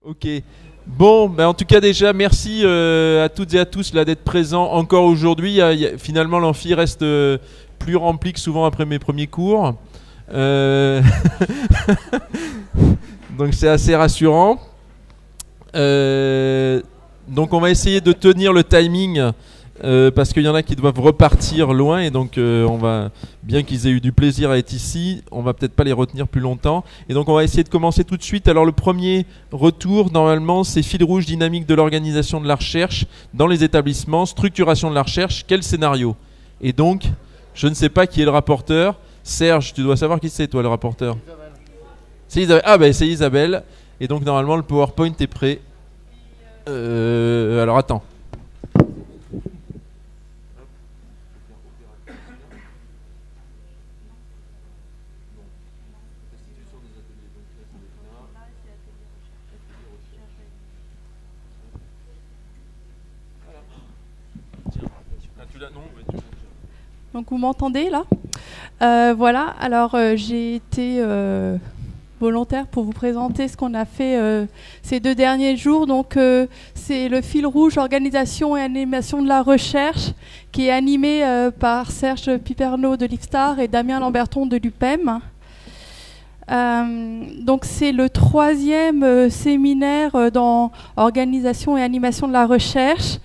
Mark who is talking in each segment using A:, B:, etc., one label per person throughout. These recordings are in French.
A: Ok. Bon, ben en tout cas déjà, merci à toutes et à tous là d'être présents encore aujourd'hui. Finalement, l'amphi reste plus rempli que souvent après mes premiers cours. Donc c'est assez rassurant. Donc on va essayer de tenir le timing parce qu'il y en a qui doivent repartir loin et donc on va, bien qu'ils aient eu du plaisir à être ici, on va peut-être pas les retenir plus longtemps et donc on va essayer de commencer tout de suite. Alors le premier retour normalement c'est fil rouge dynamique de l'organisation de la recherche dans les établissements, structuration de la recherche, quel scénario? Et donc je ne sais pas qui est le rapporteur. Serge, tu dois savoir qui c'est toi le rapporteur. C'est Isabelle. Ah ben c'est Isabelle et donc normalement le PowerPoint est prêt. Alors attends.
B: Donc vous m'entendez là? Voilà, alors j'ai été volontaire pour vous présenter ce qu'on a fait ces 2 derniers jours. Donc c'est le fil rouge organisation et animation de la recherche qui est animé par Serge Piperno de l'IFSTAR et Damien Lamberton de l'UPEM. Donc c'est le 3e séminaire dans organisation et animation de la recherche.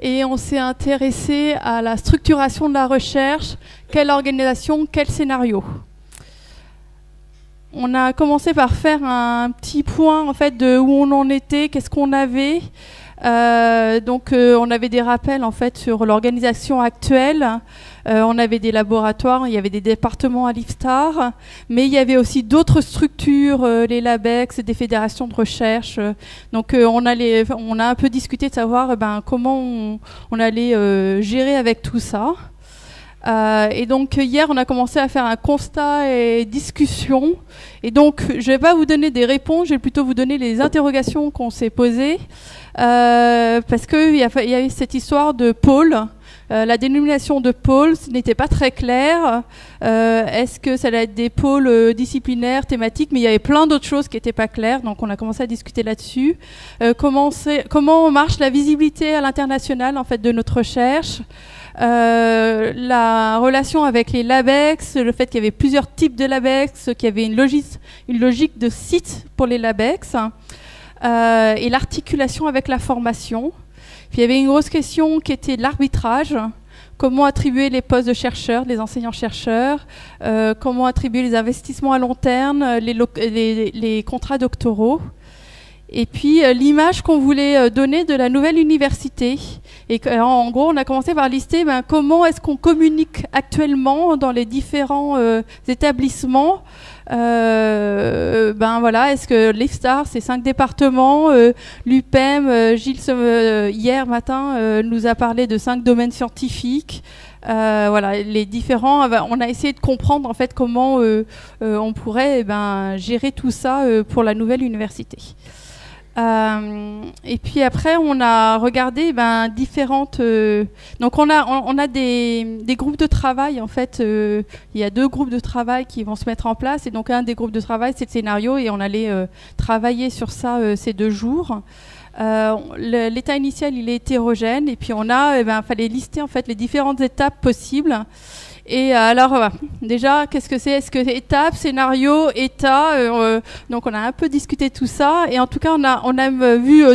B: Et on s'est intéressé à la structuration de la recherche, quelle organisation, quel scénario. On a commencé par faire un petit point en fait de où on en était, qu'est-ce qu'on avait. On avait des rappels en fait sur l'organisation actuelle. On avait des laboratoires, il y avait des départements à l'IFSTAR, mais il y avait aussi d'autres structures, les LABEX, des fédérations de recherche. Donc on a un peu discuté de savoir comment on allait gérer avec tout ça. Et donc hier on a commencé à faire un constat et discussion. Et donc je ne vais pas vous donner des réponses, je vais plutôt vous donner les interrogations qu'on s'est posées. Parce qu'il y a eu cette histoire de pôle. La dénomination de pôle n'était pas très claire. Est-ce que ça allait être des pôles disciplinaires, thématiques? Mais il y avait plein d'autres choses qui n'étaient pas claires, donc on a commencé à discuter là-dessus. Comment marche la visibilité à l'international en fait, de notre recherche? La relation avec les LABEX, le fait qu'il y avait plusieurs types de LABEX, qu'il y avait une logique de site pour les LABEX, et l'articulation avec la formation. Puis il y avait une grosse question qui était l'arbitrage. Comment attribuer les postes de chercheurs, les enseignants-chercheurs, comment attribuer les investissements à long terme, les contrats doctoraux. Et puis l'image qu'on voulait donner de la nouvelle université. Et en gros, on a commencé par lister comment est-ce qu'on communique actuellement dans les différents établissements. Est-ce que l'IFSTAR, c'est 5 départements, l'UPEM, Gilles hier matin nous a parlé de 5 domaines scientifiques. Les différents. On a essayé de comprendre en fait comment on pourrait gérer tout ça pour la nouvelle université. Et puis après on a regardé différentes donc on a des groupes de travail en fait. Il y a 2 groupes de travail qui vont se mettre en place et donc un des groupes de travail c'est le scénario et on allait travailler sur ça ces 2 jours. L'état initial il est hétérogène et puis on a fallait lister en fait les différentes étapes possibles. Et alors, déjà, qu'est-ce que c'est? Est-ce que étape, scénario, état donc on a un peu discuté tout ça. Et en tout cas, on a vu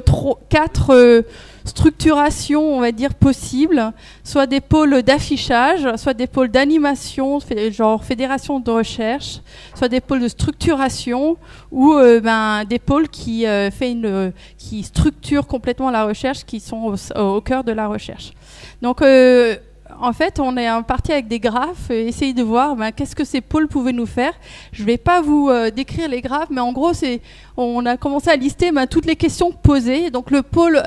B: 4 structurations, on va dire, possibles. Soit des pôles d'affichage, soit des pôles d'animation, genre fédération de recherche, soit des pôles de structuration, ou des pôles qui structurent complètement la recherche, qui sont au cœur de la recherche. Donc, en fait, on est parti avec des graphes et essayer de voir qu'est-ce que ces pôles pouvaient nous faire. Je ne vais pas vous décrire les graphes, mais en gros, on a commencé à lister toutes les questions posées. Donc le pôle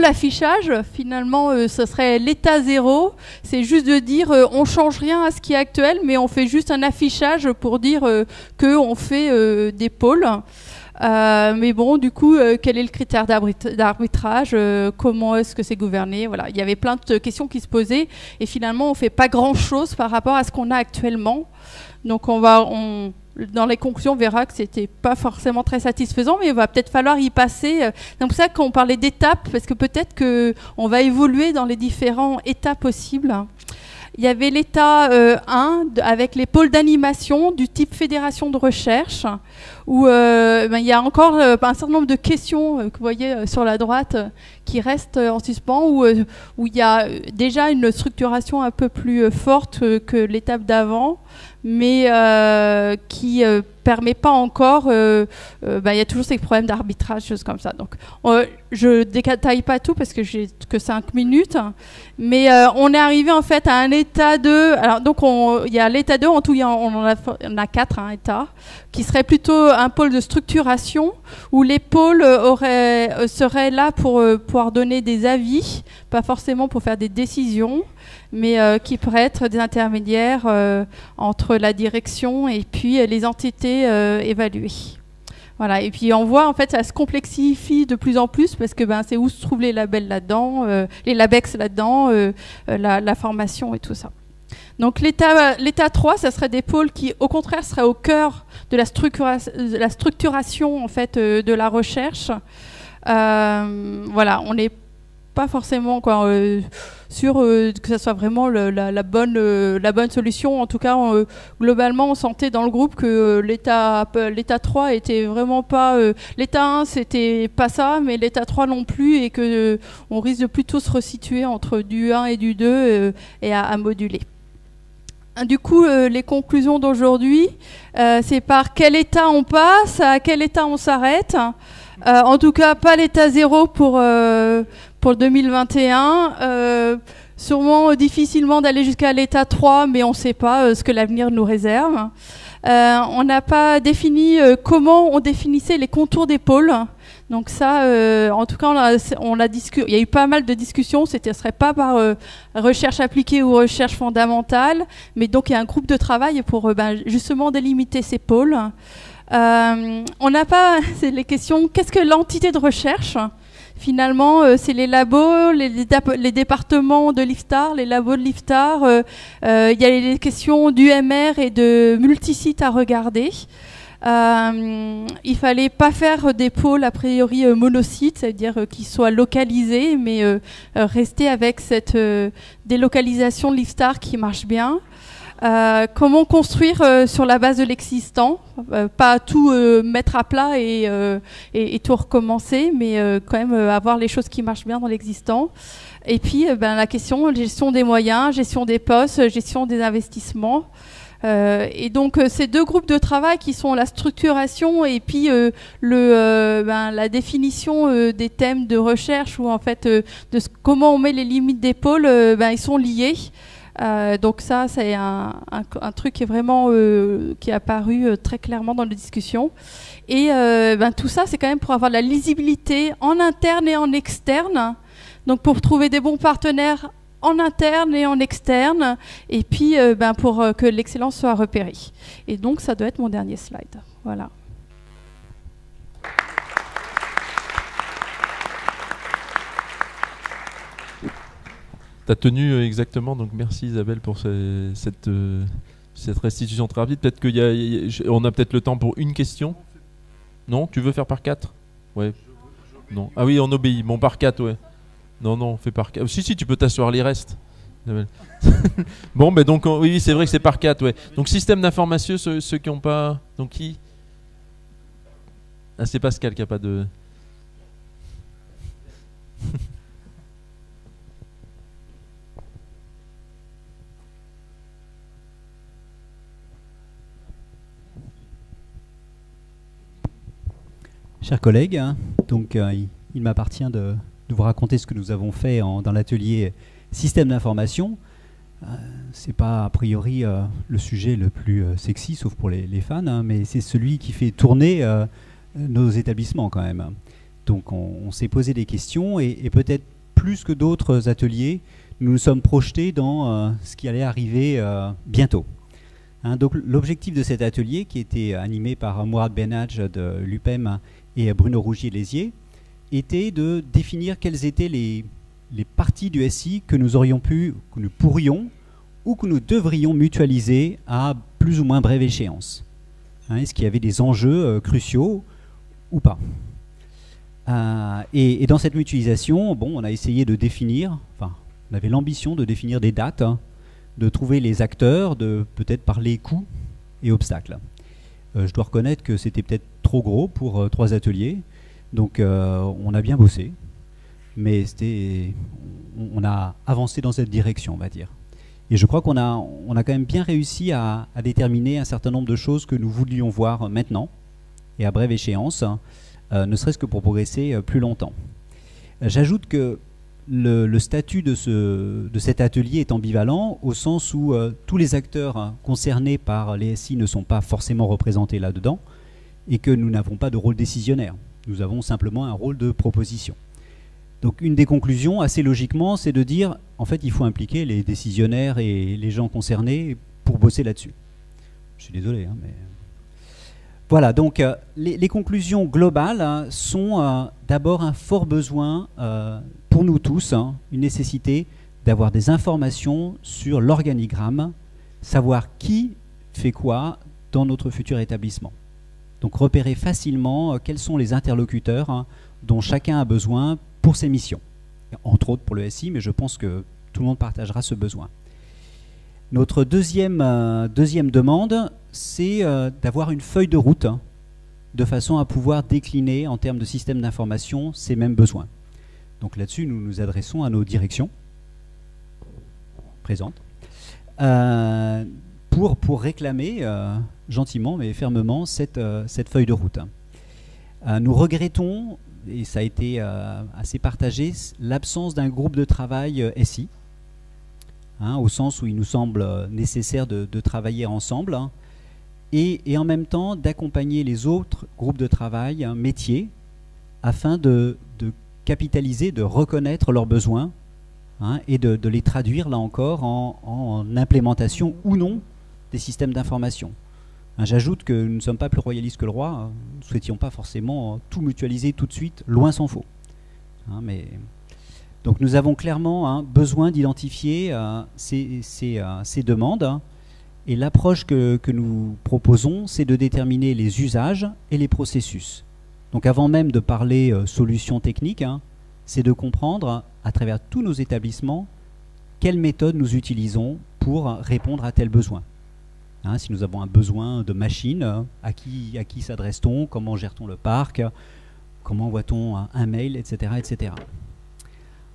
B: affichage, finalement, ce serait l'état 0. C'est juste de dire on change rien à ce qui est actuel, mais on fait juste un affichage pour dire qu'on fait des pôles. Mais bon, du coup, quel est le critère d'arbitrage? Comment est-ce que c'est gouverné? Voilà, il y avait plein de questions qui se posaient et finalement, on fait pas grand-chose par rapport à ce qu'on a actuellement. Donc, on dans les conclusions, on verra que c'était pas forcément très satisfaisant, mais il va peut-être falloir y passer. C'est pour ça qu'on parlait d'étapes, parce que peut-être qu'on va évoluer dans les différents états possibles. Il y avait l'état 1 avec les pôles d'animation du type fédération de recherche, où il y a encore un certain nombre de questions que vous voyez sur la droite qui restent en suspens, où il y a déjà une structuration un peu plus forte que l'étape d'avant, mais qui permet pas encore. Il y a toujours ces problèmes d'arbitrage, choses comme ça. Donc, je détaille pas tout parce que j'ai que 5 minutes, mais on est arrivé en fait à un état 2. Alors, donc, il y a l'état 2, en tout, on en a 4 états, qui serait plutôt un pôle de structuration où les pôles seraient là pour pouvoir donner des avis, pas forcément pour faire des décisions, mais qui pourraient être des intermédiaires entre la direction et puis les entités évaluées. Voilà. Et puis on voit en fait ça se complexifie de plus en plus parce que c'est où se trouvent les labels là-dedans, les LabEx là-dedans, la formation et tout ça. Donc l'état 3, ça serait des pôles qui au contraire seraient au cœur de la structuration en fait de la recherche. Voilà, on n'est pas forcément sûr que ça soit vraiment la bonne solution. En tout cas, globalement, on sentait dans le groupe que l'état 3 était vraiment pas... l'état 1, c'était pas ça, mais l'état 3 non plus, et que on risque de plutôt se resituer entre du 1 et du 2 et à moduler. Du coup, les conclusions d'aujourd'hui, c'est par quel état on passe, à quel état on s'arrête. En tout cas, pas l'état 0 pour 2021. Sûrement difficilement d'aller jusqu'à l'état 3, mais on ne sait pas ce que l'avenir nous réserve. On n'a pas défini comment on définissait les contours des pôles. Donc ça, en tout cas, il y a eu pas mal de discussions. Ce ne serait pas par recherche appliquée ou recherche fondamentale, mais donc il y a un groupe de travail pour justement délimiter ces pôles. On n'a pas, c'est les questions, qu'est-ce que l'entité de recherche ? Finalement, c'est les labos, les départements de l'IFTAR, les labos de l'IFTAR. Il y a les questions d'UMR et de multisites à regarder. Il fallait pas faire des pôles a priori monosites, c'est-à-dire qu'ils soient localisés, mais rester avec cette délocalisation de l'IFTAR qui marche bien. Comment construire sur la base de l'existant, pas tout mettre à plat et tout recommencer, mais quand même avoir les choses qui marchent bien dans l'existant. Et puis la question gestion des moyens, gestion des postes, gestion des investissements. Et donc ces deux groupes de travail qui sont la structuration et puis la définition des thèmes de recherche ou en fait comment on met les limites des pôles, ils sont liés. Donc ça, c'est un truc qui est vraiment qui est apparu très clairement dans les discussions. Et tout ça, c'est quand même pour avoir de la lisibilité en interne et en externe. Donc pour trouver des bons partenaires en interne et en externe, et puis pour que l'excellence soit repérée. Et donc ça doit être mon dernier slide. Voilà.
A: Tu as tenu exactement, donc merci Isabelle pour cette restitution très rapide. Peut-être qu'on a peut-être le temps pour une question. Non, tu veux faire par 4 ? Ouais. Non. Ah oui, on obéit. Bon, par 4, ouais. Non, on fait par 4. Si, tu peux t'asseoir les restes. Bon, donc oui, c'est vrai que c'est par 4, ouais. Donc système d'information, ceux qui n'ont pas... Donc qui ? Ah, c'est Pascal qui n'a pas de...
C: Chers collègues, donc il m'appartient de vous raconter ce que nous avons fait dans l'atelier système d'information. C'est pas a priori le sujet le plus sexy, sauf pour les fans, mais c'est celui qui fait tourner nos établissements quand même. Donc on s'est posé des questions et peut-être plus que d'autres ateliers, nous nous sommes projetés dans ce qui allait arriver bientôt. Donc l'objectif de cet atelier, qui était animé par Mourad Benhadj de l'UPEM et Bruno Rougier-Lézier, était de définir quelles étaient les parties du SI que nous pourrions ou que nous devrions mutualiser à plus ou moins brève échéance. Est-ce qu'il y avait des enjeux cruciaux ou pas? Et dans cette mutualisation, bon, on a essayé de définir, enfin, on avait l'ambition de définir des dates, de trouver les acteurs, de peut-être parler coûts et obstacles. Je dois reconnaître que c'était peut-être trop gros pour 3 ateliers, donc on a bien bossé, mais on a avancé dans cette direction, on va dire. Et je crois qu'on a quand même bien réussi à déterminer un certain nombre de choses que nous voulions voir maintenant, et à brève échéance, ne serait-ce que pour progresser plus longtemps. J'ajoute que le statut de cet atelier est ambivalent, au sens où tous les acteurs concernés par les SI ne sont pas forcément représentés là-dedans, et que nous n'avons pas de rôle décisionnaire. Nous avons simplement un rôle de proposition. Donc une des conclusions, assez logiquement, c'est de dire, en fait, il faut impliquer les décisionnaires et les gens concernés pour bosser là-dessus. Je suis désolé, mais... Voilà, donc les conclusions globales sont d'abord un fort besoin pour nous tous, une nécessité d'avoir des informations sur l'organigramme, savoir qui fait quoi dans notre futur établissement. Donc repérer facilement quels sont les interlocuteurs dont chacun a besoin pour ses missions. Entre autres pour le SI, mais je pense que tout le monde partagera ce besoin. Notre deuxième demande, c'est d'avoir une feuille de route de façon à pouvoir décliner en termes de système d'information ces mêmes besoins. Donc là-dessus, nous nous adressons à nos directions présentes pour réclamer gentiment mais fermement cette feuille de route. Nous regrettons, et ça a été assez partagé, l'absence d'un groupe de travail SI, au sens où il nous semble nécessaire de travailler ensemble, et en même temps d'accompagner les autres groupes de travail métiers afin de capitaliser, de reconnaître leurs besoins et de les traduire là encore en implémentation ou non des systèmes d'information. J'ajoute que nous ne sommes pas plus royalistes que le roi, nous ne souhaitions pas forcément tout mutualiser tout de suite, loin s'en faut. Donc nous avons clairement besoin d'identifier ces demandes, et l'approche que nous proposons, c'est de déterminer les usages et les processus. Donc avant même de parler solutions techniques, c'est de comprendre à travers tous nos établissements quelles méthodes nous utilisons pour répondre à tel besoin. Si nous avons un besoin de machine, à qui s'adresse-t-on, comment gère-t-on le parc, comment envoie-t-on un mail, etc. etc.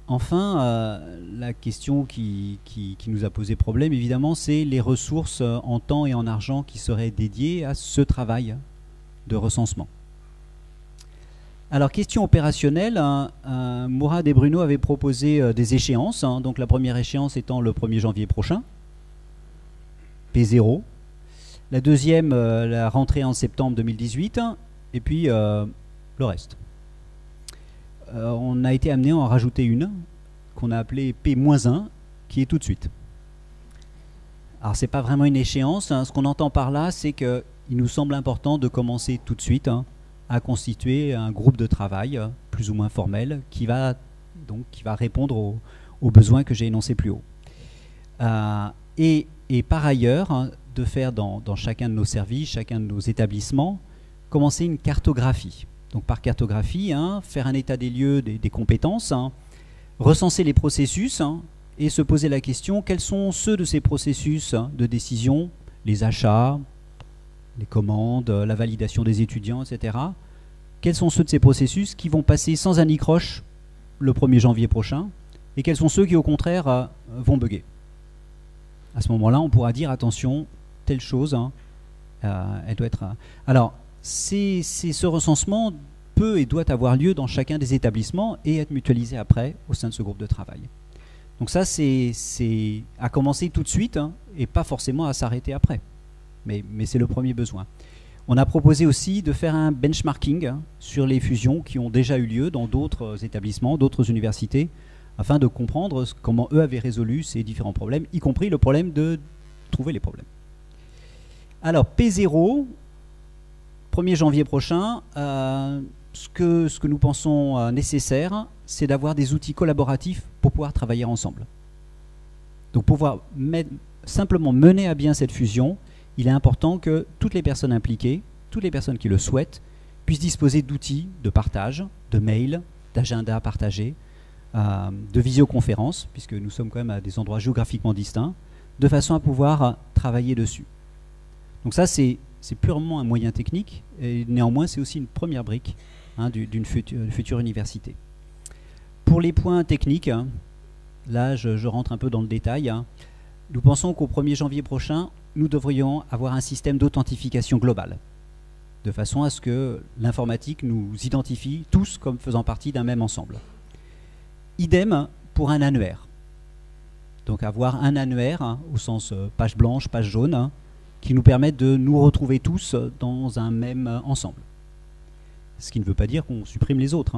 C: Enfin, la question qui nous a posé problème, évidemment, c'est les ressources en temps et en argent qui seraient dédiées à ce travail de recensement. Alors, question opérationnelle, Mourad et Bruno avaient proposé des échéances, donc la première échéance étant le 1er janvier prochain, P0. La deuxième, la rentrée en septembre 2018, et puis le reste. On a été amené à en rajouter une, qu'on a appelée P-1, qui est tout de suite. Alors, c'est pas vraiment une échéance, ce qu'on entend par là, c'est qu'il nous semble important de commencer tout de suite à constituer un groupe de travail, plus ou moins formel, qui va répondre aux besoins que j'ai énoncés plus haut. Et par ailleurs, de faire dans chacun de nos services, chacun de nos établissements, commencer une cartographie. Donc par cartographie, faire un état des lieux des compétences, recenser les processus et se poser la question, quels sont ceux de ces processus de décision, les achats, les commandes, la validation des étudiants, etc. Quels sont ceux de ces processus qui vont passer sans anicroche le 1er janvier prochain et quels sont ceux qui au contraire vont bugger. À ce moment-là, on pourra dire attention, telle chose, elle doit être... Alors, ce recensement peut et doit avoir lieu dans chacun des établissements et être mutualisé après au sein de ce groupe de travail. Donc ça, c'est à commencer tout de suite et pas forcément à s'arrêter après. Mais c'est le premier besoin. On a proposé aussi de faire un benchmarking sur les fusions qui ont déjà eu lieu dans d'autres établissements, d'autres universités, afin de comprendre comment eux avaient résolu ces différents problèmes, y compris le problème de trouver les problèmes. Alors, P0, 1er janvier prochain, ce que nous pensons nécessaire, c'est d'avoir des outils collaboratifs pour pouvoir travailler ensemble. Donc, pouvoir simplement mener à bien cette fusion il est important que toutes les personnes impliquées, toutes les personnes qui le souhaitent, puissent disposer d'outils de partage, de mails, d'agenda partagés, de visioconférences, puisque nous sommes quand même à des endroits géographiquement distincts, de façon à pouvoir travailler dessus. Donc ça, c'est purement un moyen technique, et néanmoins, c'est aussi une première brique d'une future université. Pour les points techniques, là, je rentre un peu dans le détail. Nous pensons qu'au 1er janvier prochain, nous devrions avoir un système d'authentification globale, de façon à ce que l'informatique nous identifie tous comme faisant partie d'un même ensemble. Idem pour un annuaire. Donc avoir un annuaire, au sens page blanche, page jaune, qui nous permette de nous retrouver tous dans un même ensemble. Ce qui ne veut pas dire qu'on supprime les autres.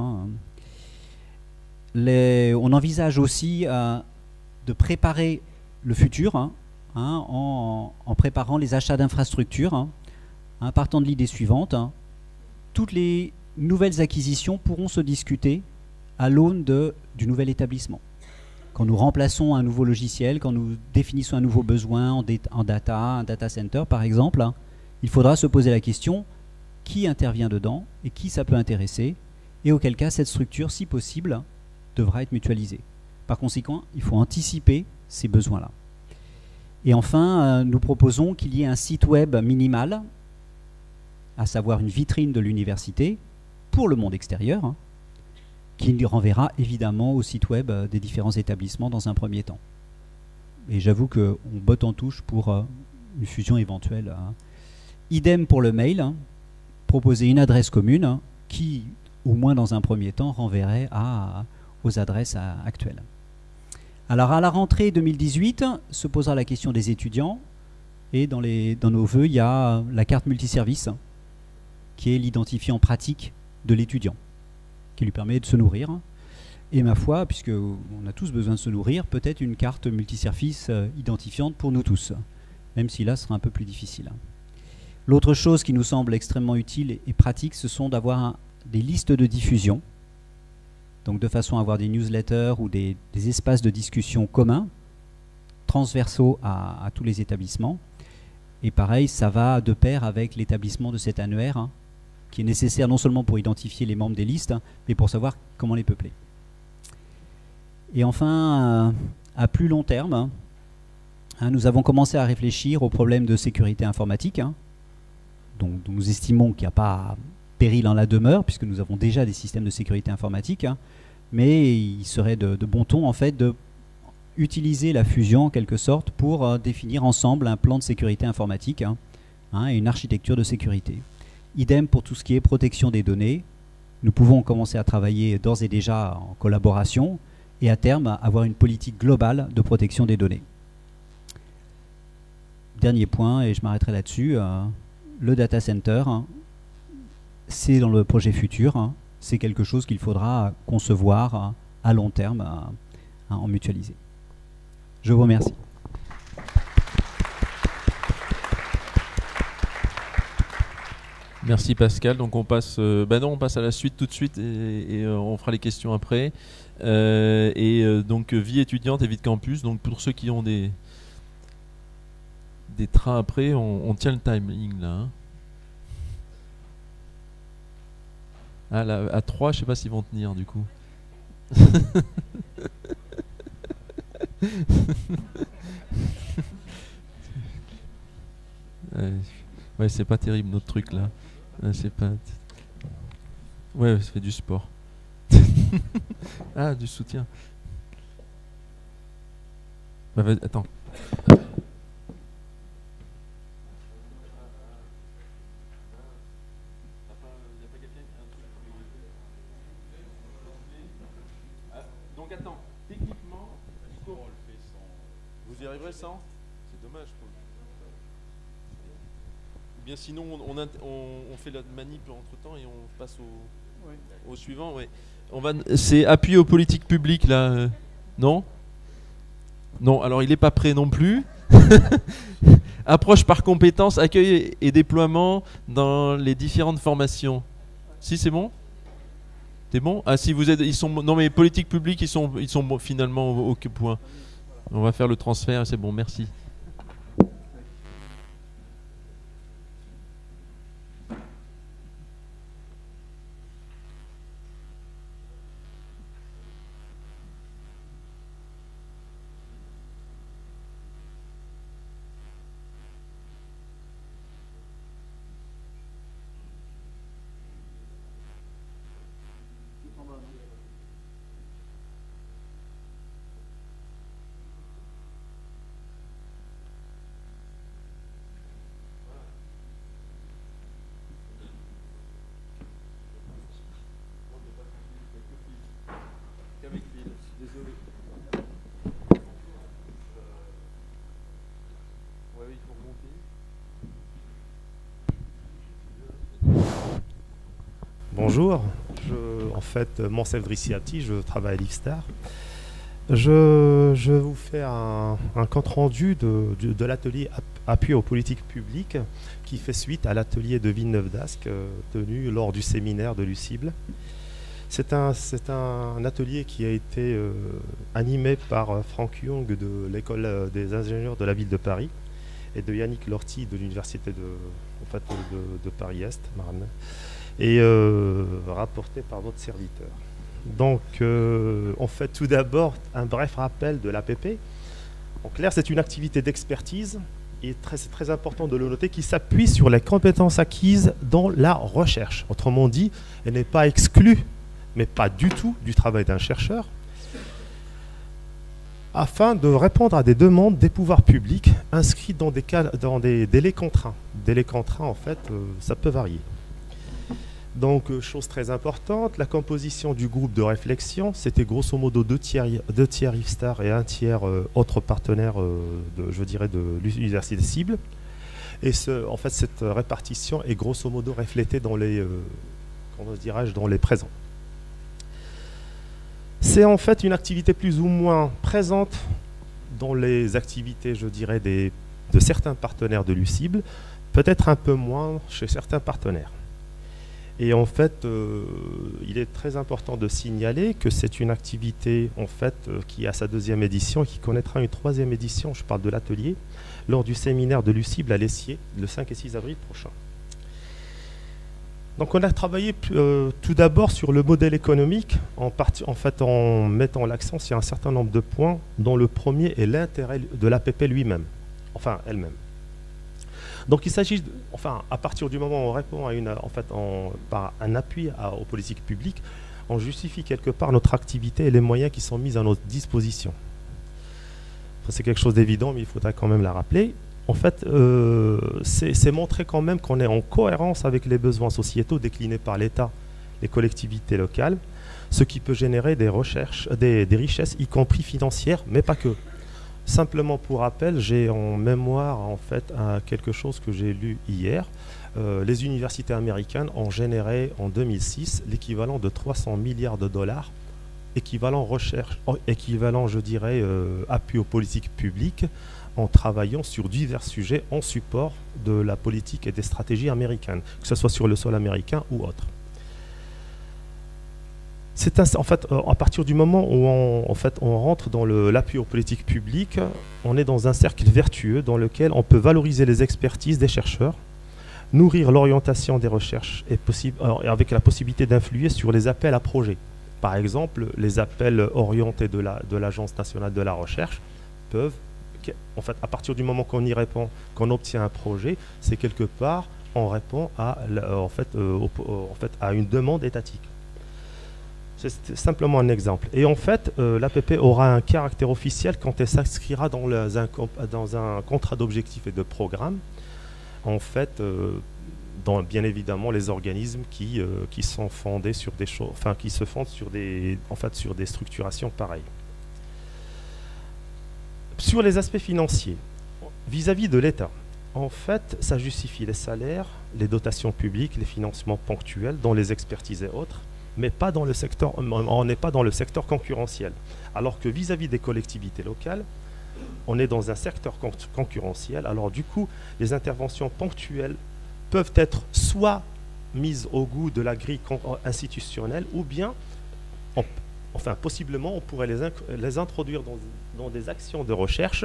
C: On envisage aussi de préparer le futur en préparant les achats d'infrastructures, partant de l'idée suivante. Toutes les nouvelles acquisitions pourront se discuter à l'aune du nouvel établissement. Quand nous remplaçons un nouveau logiciel, quand nous définissons un nouveau besoin en data, un data center par exemple, il faudra se poser la question qui intervient dedans et qui ça peut intéresser, et auquel cas cette structure, si possible, devra être mutualisée. Par conséquent, il faut anticiper ces besoins-là. Et enfin, nous proposons qu'il y ait un site web minimal, à savoir une vitrine de l'université, pour le monde extérieur, qui renverra évidemment au site web des différents établissements dans un premier temps. Et j'avoue qu'on botte en touche pour une fusion éventuelle. Idem pour le mail, proposer une adresse commune qui, au moins dans un premier temps, renverrait aux adresses actuelles. Alors à la rentrée 2018, se posera la question des étudiants, et dans nos vœux, il y a la carte multiservice, qui est l'identifiant pratique de l'étudiant, qui lui permet de se nourrir. Et ma foi, puisqu'on a tous besoin de se nourrir, peut-être une carte multiservice identifiante pour nous tous, même si là, ce sera un peu plus difficile. L'autre chose qui nous semble extrêmement utile et pratique, ce sont d'avoir des listes de diffusion, donc de façon à avoir des newsletters ou des espaces de discussion communs, transversaux à tous les établissements. Et pareil, ça va de pair avec l'établissement de cet annuaire, qui est nécessaire non seulement pour identifier les membres des listes, mais pour savoir comment les peupler. Et enfin, à plus long terme, nous avons commencé à réfléchir aux problèmes de sécurité informatique, dont nous estimons qu'il n'y a pas péril en la demeure, puisque nous avons déjà des systèmes de sécurité informatique, mais il serait de bon ton en fait de utiliser la fusion en quelque sorte pour définir ensemble un plan de sécurité informatique et une architecture de sécurité. Idem pour tout ce qui est protection des données. Nous pouvons commencer à travailler d'ores et déjà en collaboration et à terme avoir une politique globale de protection des données. Dernier point, et je m'arrêterai là-dessus, le data center, c'est dans le projet futur, c'est quelque chose qu'il faudra concevoir à long terme, en mutualiser. Je vous remercie.
A: Merci Pascal. Donc on passe, on passe à la suite tout de suite et on fera les questions après. Donc vie étudiante et vie de campus. Donc pour ceux qui ont des trains après, on tient le timing là. Là, à 3, je sais pas s'ils vont tenir du coup. Ouais, c'est pas terrible notre truc là. C'est pas. Ouais, ça fait du sport. Ah, du soutien. Attends. Donc attends, techniquement, vous y arriverez sans? C'est dommage. Ou bien sinon on fait la manip entre temps et on passe au suivant. Ouais. C'est appui aux politiques publiques là, non? Non, alors il n'est pas prêt non plus. Approche par compétences, accueil et déploiement dans les différentes formations. Si c'est bon? C'est bon? Ah si vous êtes, non mais politiques publiques ils sont finalement au point. On va faire le transfert, c'est bon, merci.
D: Bonjour, en fait, Monsef Drissiati, je travaille à Livestar. Je vous fais un compte-rendu de l'atelier appui aux politiques publiques qui fait suite à l'atelier de Villeneuve d'Ascq tenu lors du séminaire de l'UCIBL. C'est un atelier qui a été animé par Franck Young de l'école des ingénieurs de la ville de Paris et de Yannick Lorty de l'université de Paris-Est, Marne, et rapporté par votre serviteur. Donc, on fait tout d'abord un bref rappel de l'APP. En clair, c'est une activité d'expertise, et c'est très important de le noter, qui s'appuie sur les compétences acquises dans la recherche. Autrement dit, elle n'est pas exclue, mais pas du tout, du travail d'un chercheur, afin de répondre à des demandes des pouvoirs publics inscrits dans des délais contraints. Délais contraints, en fait, ça peut varier. Donc, chose très importante, la composition du groupe de réflexion, c'était grosso modo 2 tiers Livestar et 1 tiers autres partenaires de l'université cible. Et en fait, cette répartition est grosso modo reflétée dans les présents. C'est en fait une activité plus ou moins présente dans les activités, je dirais, de certains partenaires de l'UCIBL, peut-être un peu moins chez certains partenaires. Et en fait, il est très important de signaler que c'est une activité en fait, qui a sa 2e édition et qui connaîtra une 3e édition, je parle de l'atelier, lors du séminaire de l'UCIBL à Lessier, le 5 et 6 avril prochain. Donc on a travaillé tout d'abord sur le modèle économique, en mettant l'accent sur un certain nombre de points, dont le premier est l'intérêt de l'APP lui-même, enfin elle-même. Donc il s'agit, à partir du moment où on répond par un appui aux politiques publiques, on justifie quelque part notre activité et les moyens qui sont mis à notre disposition. C'est quelque chose d'évident, mais il faudra quand même la rappeler. En fait, c'est montrer quand même qu'on est en cohérence avec les besoins sociétaux déclinés par l'État, les collectivités locales, ce qui peut générer des richesses, y compris financières, mais pas que. Simplement pour rappel, j'ai en mémoire en fait quelque chose que j'ai lu hier. Les universités américaines ont généré en 2006 l'équivalent de 300 milliards de dollars, équivalent je dirais, appui aux politiques publiques, en travaillant sur divers sujets en support de la politique et des stratégies américaines, que ce soit sur le sol américain ou autre. En fait, à partir du moment où on rentre dans l'appui aux politiques publiques, on est dans un cercle vertueux dans lequel on peut valoriser les expertises des chercheurs, nourrir l'orientation des recherches avec la possibilité d'influer sur les appels à projets. Par exemple, les appels orientés de l'Agence nationale de la recherche peuvent, en fait, à partir du moment qu'on y répond, qu'on obtient un projet, c'est quelque part, on répond à une demande étatique. C'est simplement un exemple. Et en fait, l'APP aura un caractère officiel quand elle s'inscrira dans un contrat d'objectifs et de programme. En fait, dans bien évidemment les organismes qui sont fondés sur des choses, qui se fondent sur des structurations pareilles. Sur les aspects financiers, vis-à-vis de l'État, en fait, ça justifie les salaires, les dotations publiques, les financements ponctuels, dont les expertises et autres, mais pas dans le secteur, on n'est pas dans le secteur concurrentiel. Alors que vis-à-vis des collectivités locales, on est dans un secteur concurrentiel. Alors du coup, les interventions ponctuelles peuvent être soit mises au goût de la grille institutionnelle, ou bien, possiblement, on pourrait les introduire dans des actions de recherche,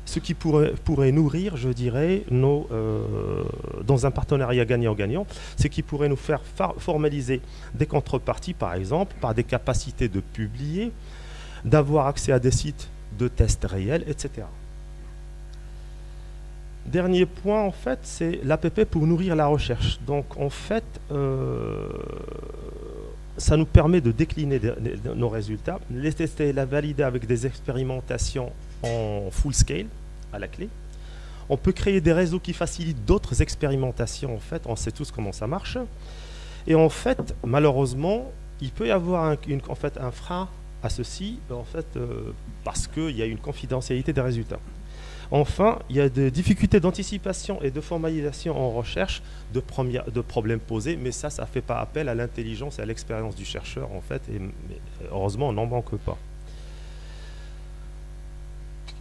D: ce qui pourrait nourrir, je dirais, dans un partenariat gagnant-gagnant, ce qui pourrait nous faire formaliser des contreparties, par exemple, par des capacités de publier, d'avoir accès à des sites de tests réels, etc. Dernier point, en fait, c'est l'APP pour nourrir la recherche. Donc, en fait, ça nous permet de décliner nos résultats, les tester et les valider avec des expérimentations en full scale, à la clé. On peut créer des réseaux qui facilitent d'autres expérimentations, en fait, on sait tous comment ça marche. Et en fait, malheureusement, il peut y avoir un frein à ceci, parce qu'il y a une confidentialité des résultats. Enfin, il y a des difficultés d'anticipation et de formalisation en recherche de problèmes posés, mais ça ne fait pas appel à l'intelligence et à l'expérience du chercheur, en fait, et heureusement, on n'en manque pas.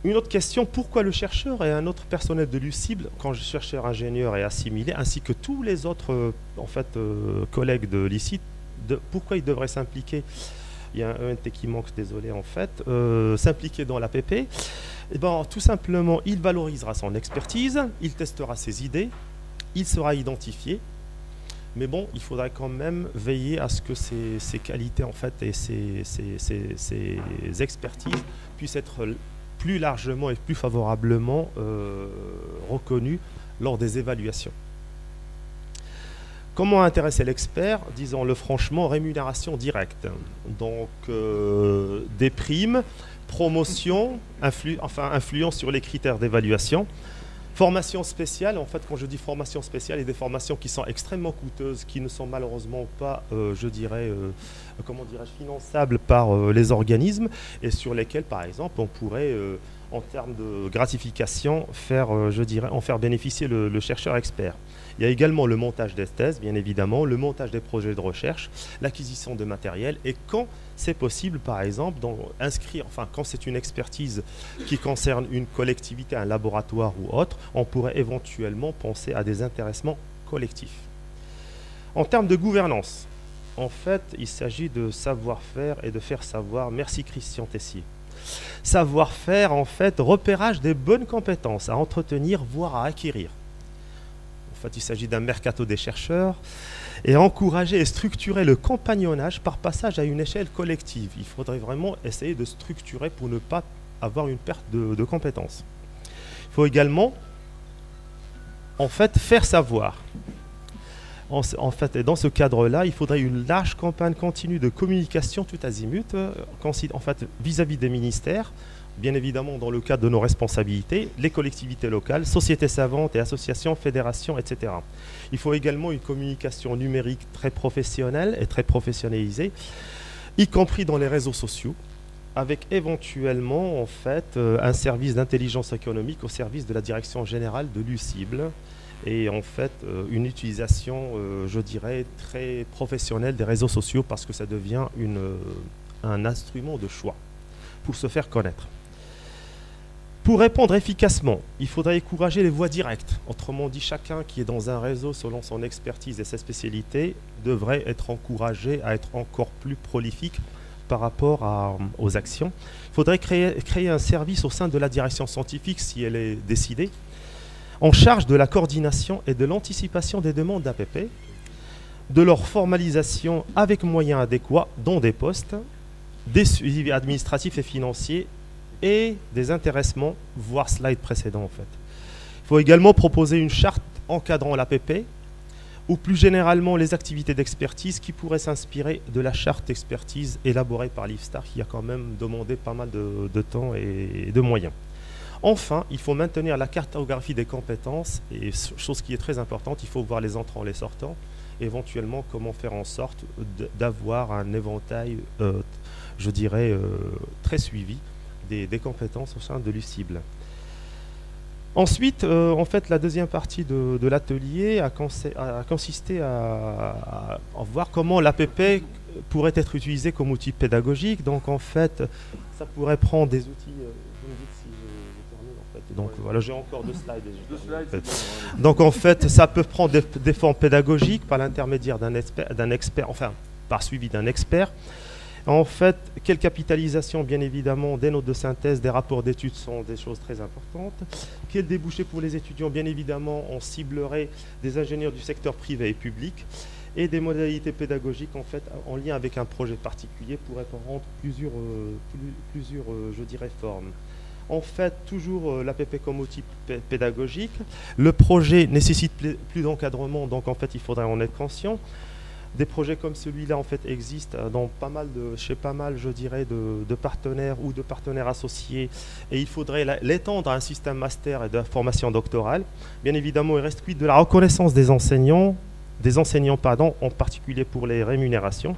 D: Une autre question, pourquoi le chercheur et un autre personnel de l'UCIBL, quand je chercheur ingénieur est assimilé, ainsi que tous les autres collègues de l'ICIT, pourquoi ils devraient s'impliquer? Il y a un ENT qui manque, désolé en fait, s'impliquer dans l'APP. Eh ben, tout simplement, il valorisera son expertise, il testera ses idées, il sera identifié, mais bon, il faudra quand même veiller à ce que ses qualités en fait et ses expertises puissent être plus largement et plus favorablement reconnues lors des évaluations. Comment intéresser l'expert? Disons-le franchement, rémunération directe. Donc, des primes, promotion, influence sur les critères d'évaluation. Formation spéciale, en fait, quand je dis formation spéciale, il y a des formations qui sont extrêmement coûteuses, qui ne sont malheureusement pas, finançables par les organismes, et sur lesquelles, par exemple, on pourrait, en termes de gratification, en faire bénéficier le chercheur expert. Il y a également le montage des thèses, bien évidemment, le montage des projets de recherche, l'acquisition de matériel, et quand c'est possible, par exemple, quand c'est une expertise qui concerne une collectivité, un laboratoire ou autre, on pourrait éventuellement penser à des intéressements collectifs. En termes de gouvernance, en fait, il s'agit de savoir-faire et de faire savoir. Merci Christian Tessier. Savoir-faire, en fait, repérage des bonnes compétences à entretenir, voire à acquérir. En fait, il s'agit d'un mercato des chercheurs et encourager et structurer le compagnonnage par passage à une échelle collective. Il faudrait vraiment essayer de structurer pour ne pas avoir une perte de compétences. Il faut également, en fait, faire savoir. En fait, et dans ce cadre-là, il faudrait une large campagne continue de communication tout azimut, en fait, vis-à-vis des ministères, bien évidemment dans le cadre de nos responsabilités, les collectivités locales, sociétés savantes et associations, fédérations, etc. Il faut également une communication numérique très professionnelle et très professionnalisée, y compris dans les réseaux sociaux, avec éventuellement en fait, un service d'intelligence économique au service de la direction générale de l'UCIBL, et en fait une utilisation, je dirais, très professionnelle des réseaux sociaux parce que ça devient un instrument de choix pour se faire connaître. Pour répondre efficacement, il faudrait encourager les voies directes. Autrement dit, chacun qui est dans un réseau selon son expertise et sa spécialité devrait être encouragé à être encore plus prolifique par rapport aux actions. Il faudrait créer un service au sein de la direction scientifique, si elle est décidée, en charge de la coordination et de l'anticipation des demandes d'APP, de leur formalisation avec moyens adéquats, dont des postes, des suivis administratifs et financiers et des intéressements, voire slide précédent en fait. Il faut également proposer une charte encadrant l'APP ou plus généralement les activités d'expertise qui pourraient s'inspirer de la charte d'expertise élaborée par l'IFSTAR qui a quand même demandé pas mal de temps et de moyens. Enfin, il faut maintenir la cartographie des compétences et chose qui est très importante, il faut voir les entrants, les sortants, éventuellement comment faire en sorte d'avoir un éventail, je dirais, très suivi des compétences au sein de l'UCIBL. Ensuite, en fait, la deuxième partie de l'atelier a consisté à voir comment l'APP pourrait être utilisée comme outil pédagogique. Donc, en fait, ça pourrait prendre des outils... vous me dites si je termine, en fait. Donc, voilà, j'ai encore 2 slides. Donc, en fait, ça peut prendre des formes pédagogiques par l'intermédiaire d'un expert, enfin, par suivi d'un expert. En fait, quelle capitalisation, bien évidemment, des notes de synthèse, des rapports d'études sont des choses très importantes. Quel débouché pour les étudiants, bien évidemment, on ciblerait des ingénieurs du secteur privé et public et des modalités pédagogiques, en fait, en lien avec un projet particulier pourraient prendre plusieurs, je dirais, formes. En fait, toujours l'APP comme outil pédagogique. Le projet nécessite plus d'encadrement, donc en fait, il faudrait en être conscient. Des projets comme celui-là en fait existent chez pas mal, je dirais, de partenaires ou de partenaires associés, et il faudrait l'étendre à un système master et de formation doctorale. Bien évidemment, il reste quid de la reconnaissance des enseignants, en particulier pour les rémunérations.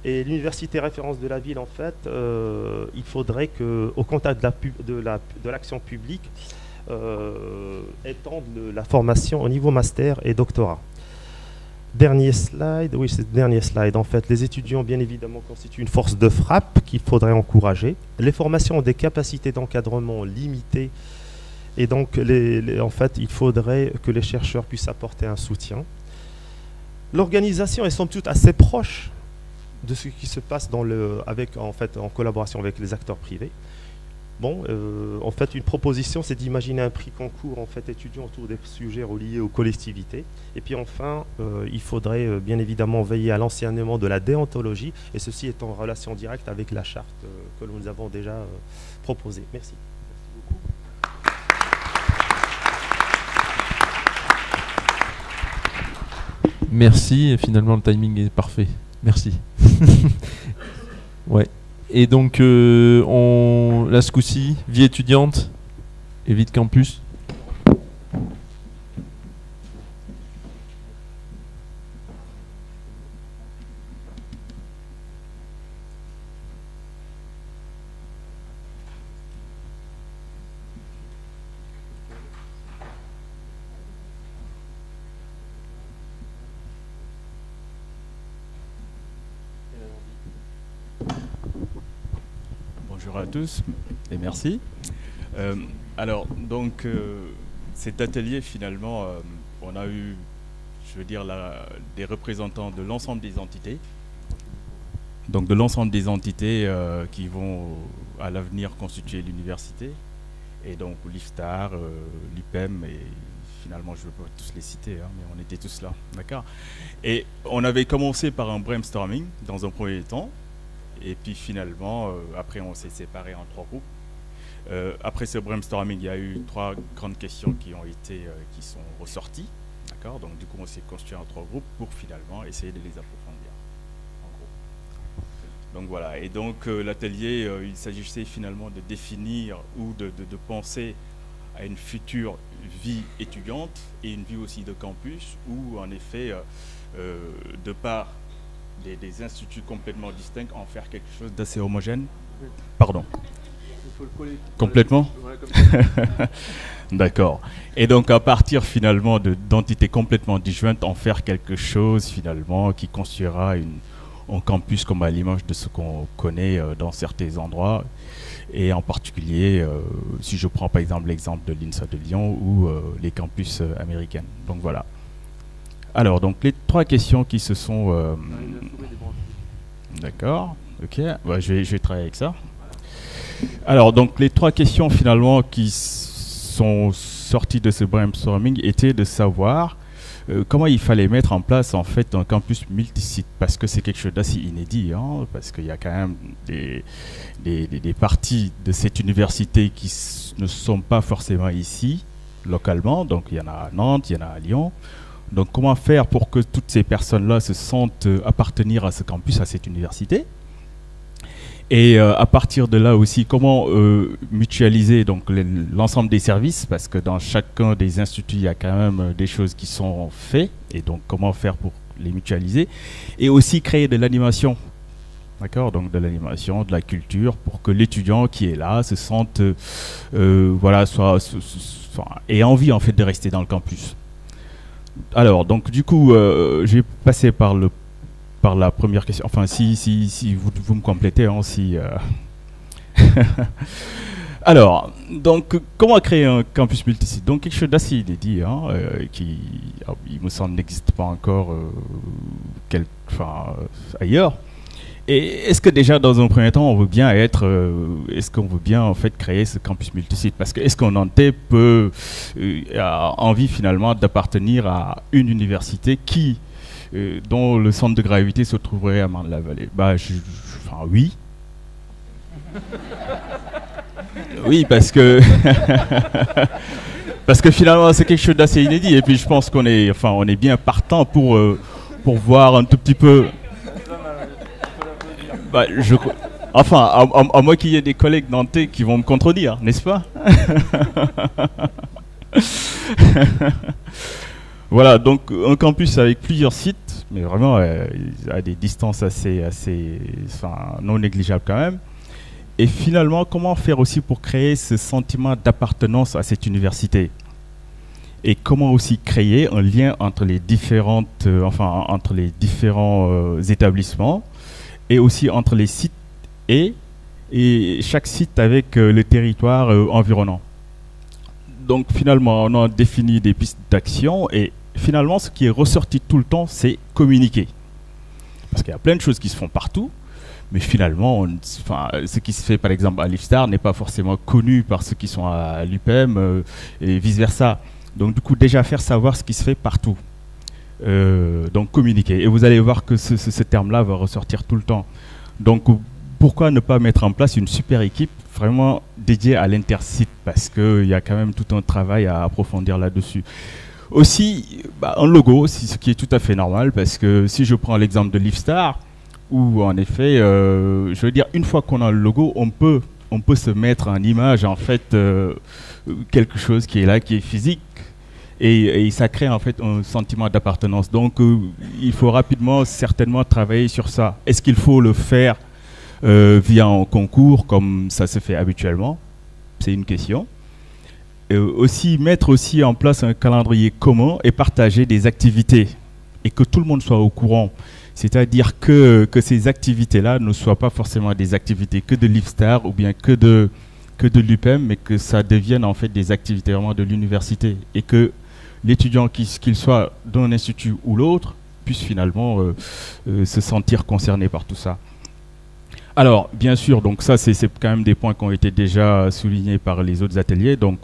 D: Et l'université référence de la ville, en fait, il faudrait qu'au contact de l'action publique, étendre la formation au niveau master et doctorat. Dernier slide, oui, c'est le dernier slide. En fait, les étudiants, bien évidemment, constituent une force de frappe qu'il faudrait encourager. Les formations ont des capacités d'encadrement limitées. Et donc, en fait, il faudrait que les chercheurs puissent apporter un soutien. L'organisation est somme toute assez proche de ce qui se passe en collaboration avec les acteurs privés. Bon, en fait, une proposition, c'est d'imaginer un prix concours étudiant autour des sujets reliés aux collectivités. Et puis enfin, il faudrait bien évidemment veiller à l'enseignement de la déontologie, et ceci est en relation directe avec la charte que nous avons déjà proposée. Merci.
A: Merci, et finalement le timing est parfait. Merci. Ouais. Et donc, là ce coup-ci, vie étudiante et vie de campus.
E: Bonjour à tous et merci. Alors, donc, cet atelier, finalement, on a eu, je veux dire, des représentants de l'ensemble des entités. Donc, de l'ensemble des entités qui vont, à l'avenir, constituer l'université. Et donc, l'IFSTAR, l'IPEM, et finalement, je ne veux pas tous les citer, hein, mais on était tous là, d'accord. Et on avait commencé par un brainstorming, dans un premier temps. Et puis finalement, après on s'est séparés en 3 groupes. Après ce brainstorming, il y a eu 3 grandes questions qui sont ressorties. D'accord. Donc du coup, on s'est construit en 3 groupes pour finalement essayer de les approfondir. En gros. Donc voilà. Et donc l'atelier, il s'agissait finalement de définir ou de penser à une future vie étudiante et une vie aussi de campus où en effet, de par des instituts complètement distincts, en faire quelque chose d'assez homogène. Pardon. Il faut le coller. Complètement. D'accord. Et donc à partir finalement d'entités complètement disjointes, en faire quelque chose finalement qui construira un campus comme à l'image de ce qu'on connaît dans certains endroits. Et en particulier, si je prends par exemple l'exemple de l'INSA de Lyon ou les campus américains. Donc voilà. Alors, donc, les 3 questions qui se sont... D'accord, ok, bah, je vais travailler avec ça. Alors, donc, les 3 questions, finalement, qui sont sorties de ce brainstorming étaient de savoir comment il fallait mettre en place, en fait, un campus multisite, parce que c'est quelque chose d'assez inédit, hein, parce qu'il y a quand même des parties de cette université qui ne sont pas forcément ici, localement, donc il y en a à Nantes, il y en a à Lyon. Donc comment faire pour que toutes ces personnes-là se sentent appartenir à ce campus, à cette université? Et à partir de là aussi, comment mutualiser donc l'ensemble des services, parce que dans chacun des instituts, il y a quand même des choses qui sont faites, et donc comment faire pour les mutualiser, et aussi créer de l'animation, d'accord, donc de l'animation, de la culture, pour que l'étudiant qui est là se sente, voilà, ait envie en fait de rester dans le campus. Alors, donc du coup, je vais passer par la première question. Enfin, si vous me complétez, hein, si... Alors, donc, comment créer un campus multisite? Donc, quelque chose d'assez inédit, hein, qui, il me semble, n'existe pas encore ailleurs. Et est-ce que déjà, dans un premier temps, on veut bien est-ce qu'on veut bien en fait créer ce campus multisite? Parce que est-ce qu'un Nantais a envie finalement d'appartenir à une université dont le centre de gravité se trouverait à Marne-la-Vallée? Bah, enfin, oui. Oui, parce que parce que finalement, c'est quelque chose d'assez inédit. Et puis, je pense qu'on est bien partant pour voir un tout petit peu. Bah, à moins qu'il y ait des collègues nantais qui vont me contredire, n'est-ce pas? Voilà, donc un campus avec plusieurs sites, mais vraiment à des distances assez non négligeables quand même. Et finalement, comment faire aussi pour créer ce sentiment d'appartenance à cette université? Et comment aussi créer un lien entre les différentes, entre les différents établissements, et aussi entre les sites et chaque site avec le territoire environnant. Donc finalement, on a défini des pistes d'action, et finalement, ce qui est ressorti tout le temps, c'est communiquer. Parce qu'il y a plein de choses qui se font partout, mais finalement, ce qui se fait par exemple à l'IFSTAR n'est pas forcément connu par ceux qui sont à l'UPM et vice-versa. Donc du coup, déjà faire savoir ce qui se fait partout. Donc communiquer. Et vous allez voir que ce terme-là va ressortir tout le temps. Donc pourquoi ne pas mettre en place une super équipe vraiment dédiée à l'intersite? Parce qu'il y a quand même tout un travail à approfondir là-dessus. Aussi, un logo, ce qui est tout à fait normal, parce que si je prends l'exemple de l'IFSTAR, où en effet, je veux dire, une fois qu'on a le logo, on peut se mettre en image, en fait, quelque chose qui est là, qui est physique, et ça crée en fait un sentiment d'appartenance. Donc, il faut rapidement, certainement, travailler sur ça. Est-ce qu'il faut le faire via un concours, comme ça se fait habituellement? C'est une question. Aussi mettre aussi en place un calendrier commun et partager des activités et que tout le monde soit au courant. C'est-à-dire que ces activités-là ne soient pas forcément des activités que de l'IFSTAR ou bien que de l'UPM, mais que ça devienne en fait des activités vraiment de l'université et que l'étudiant, qu'il soit d'un institut ou l'autre, puisse finalement se sentir concerné par tout ça. Alors, bien sûr, donc ça, c'est quand même des points qui ont été déjà soulignés par les autres ateliers. Donc,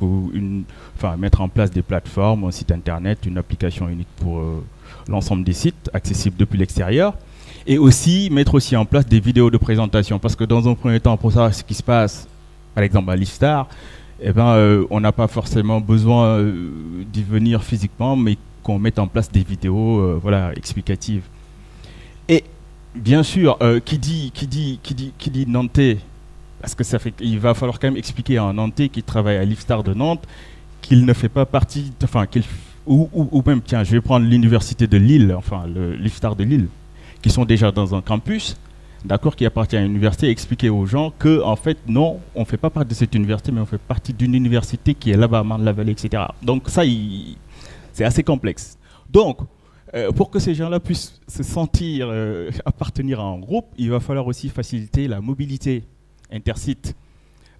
E: mettre en place des plateformes, un site internet, une application unique pour l'ensemble des sites, accessibles depuis l'extérieur. Et aussi, mettre aussi en place des vidéos de présentation. Parce que dans un premier temps, pour savoir ce qui se passe, par exemple à l'IFSTAR, on n'a pas forcément besoin d'y venir physiquement, mais qu'on mette en place des vidéos explicatives. Et bien sûr, qui dit Nantais, parce que il va falloir quand même expliquer à un Nantais qui travaille à l'IFSTAR de Nantes qu'il ne fait pas partie, ou même, tiens, je vais prendre l'université de Lille, l'IFSTAR de Lille, qui sont déjà dans un campus, d'accord, qui appartient à une université, expliquer aux gens que, en fait, non, on ne fait pas partie de cette université, mais on fait partie d'une université qui est là-bas à Marne-la-Vallée, etc. Donc ça, c'est assez complexe. Donc, pour que ces gens-là puissent se sentir appartenir à un groupe, il va falloir aussi faciliter la mobilité intersite,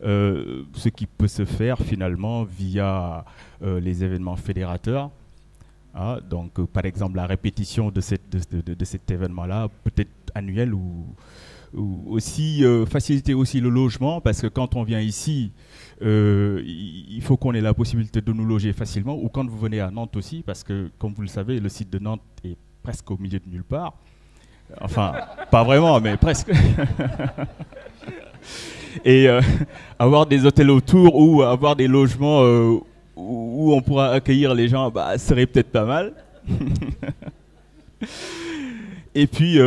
E: ce qui peut se faire finalement via les événements fédérateurs. Donc, par exemple, la répétition de cet événement-là, peut-être annuel, ou aussi faciliter aussi le logement, parce que quand on vient ici, il faut qu'on ait la possibilité de nous loger facilement, ou quand vous venez à Nantes aussi, parce que, comme vous le savez, le site de Nantes est presque au milieu de nulle part. Enfin, pas vraiment, mais presque. Et avoir des hôtels autour ou avoir des logements où on pourra accueillir les gens, serait peut-être pas mal. Et puis,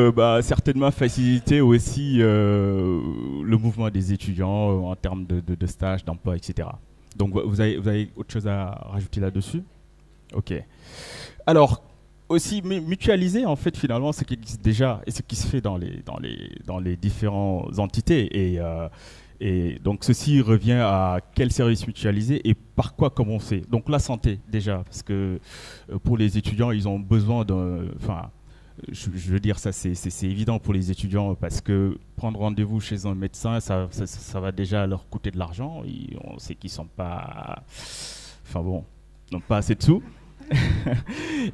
E: certainement faciliter aussi le mouvement des étudiants en termes de stage, d'emploi, etc. Donc, vous avez autre chose à rajouter là-dessus? Ok. Alors, aussi mutualiser, en fait, finalement, ce qui existe déjà et ce qui se fait dans les différentes entités. Et donc, ceci revient à quel service mutualiser et par quoi commencer. Donc, la santé, déjà, parce que pour les étudiants, ils ont besoin d'un... Je veux dire, ça c'est évident pour les étudiants, parce que prendre rendez-vous chez un médecin, ça va déjà leur coûter de l'argent. On sait qu'ils sont pas... n'ont pas assez de sous.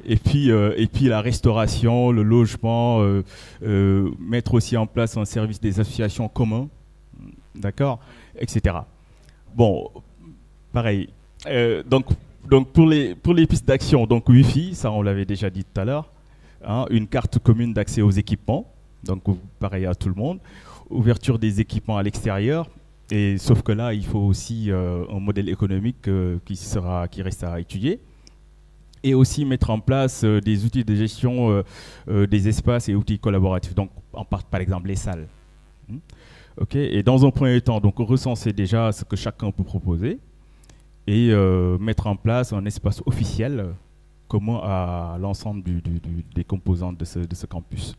E: et puis la restauration, le logement, mettre aussi en place un service des associations communs, d'accord, etc. Bon, pareil. Donc pour les pistes d'action, donc Wi-Fi, ça on l'avait déjà dit tout à l'heure, une carte commune d'accès aux équipements, donc pareil à tout le monde, ouverture des équipements à l'extérieur, et sauf que là il faut aussi un modèle économique qui reste à étudier. Et aussi mettre en place des outils de gestion des espaces et outils collaboratifs. Donc, par exemple, les salles. Et dans un premier temps, donc, recenser déjà ce que chacun peut proposer et mettre en place un espace officiel commun à l'ensemble des composantes de ce campus.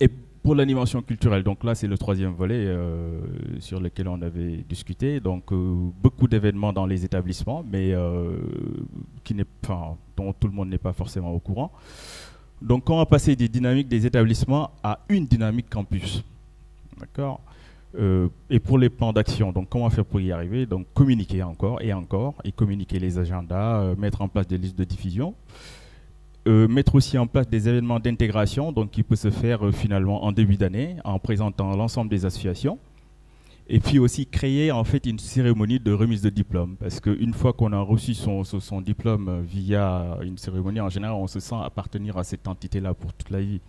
E: Et pour l'animation culturelle, donc là c'est le troisième volet sur lequel on avait discuté. Donc beaucoup d'événements dans les établissements, mais dont tout le monde n'est pas forcément au courant. Donc on va passer des dynamiques des établissements à une dynamique campus. D'accord. Et pour les plans d'action, donc comment faire pour y arriver? Donc communiquer encore, et communiquer les agendas, mettre en place des listes de diffusion. Mettre aussi en place des événements d'intégration, donc qui peut se faire finalement en début d'année, en présentant l'ensemble des associations. Et puis aussi créer en fait une cérémonie de remise de diplôme, parce qu'une fois qu'on a reçu son diplôme via une cérémonie, en général, on se sent appartenir à cette entité-là pour toute la vie.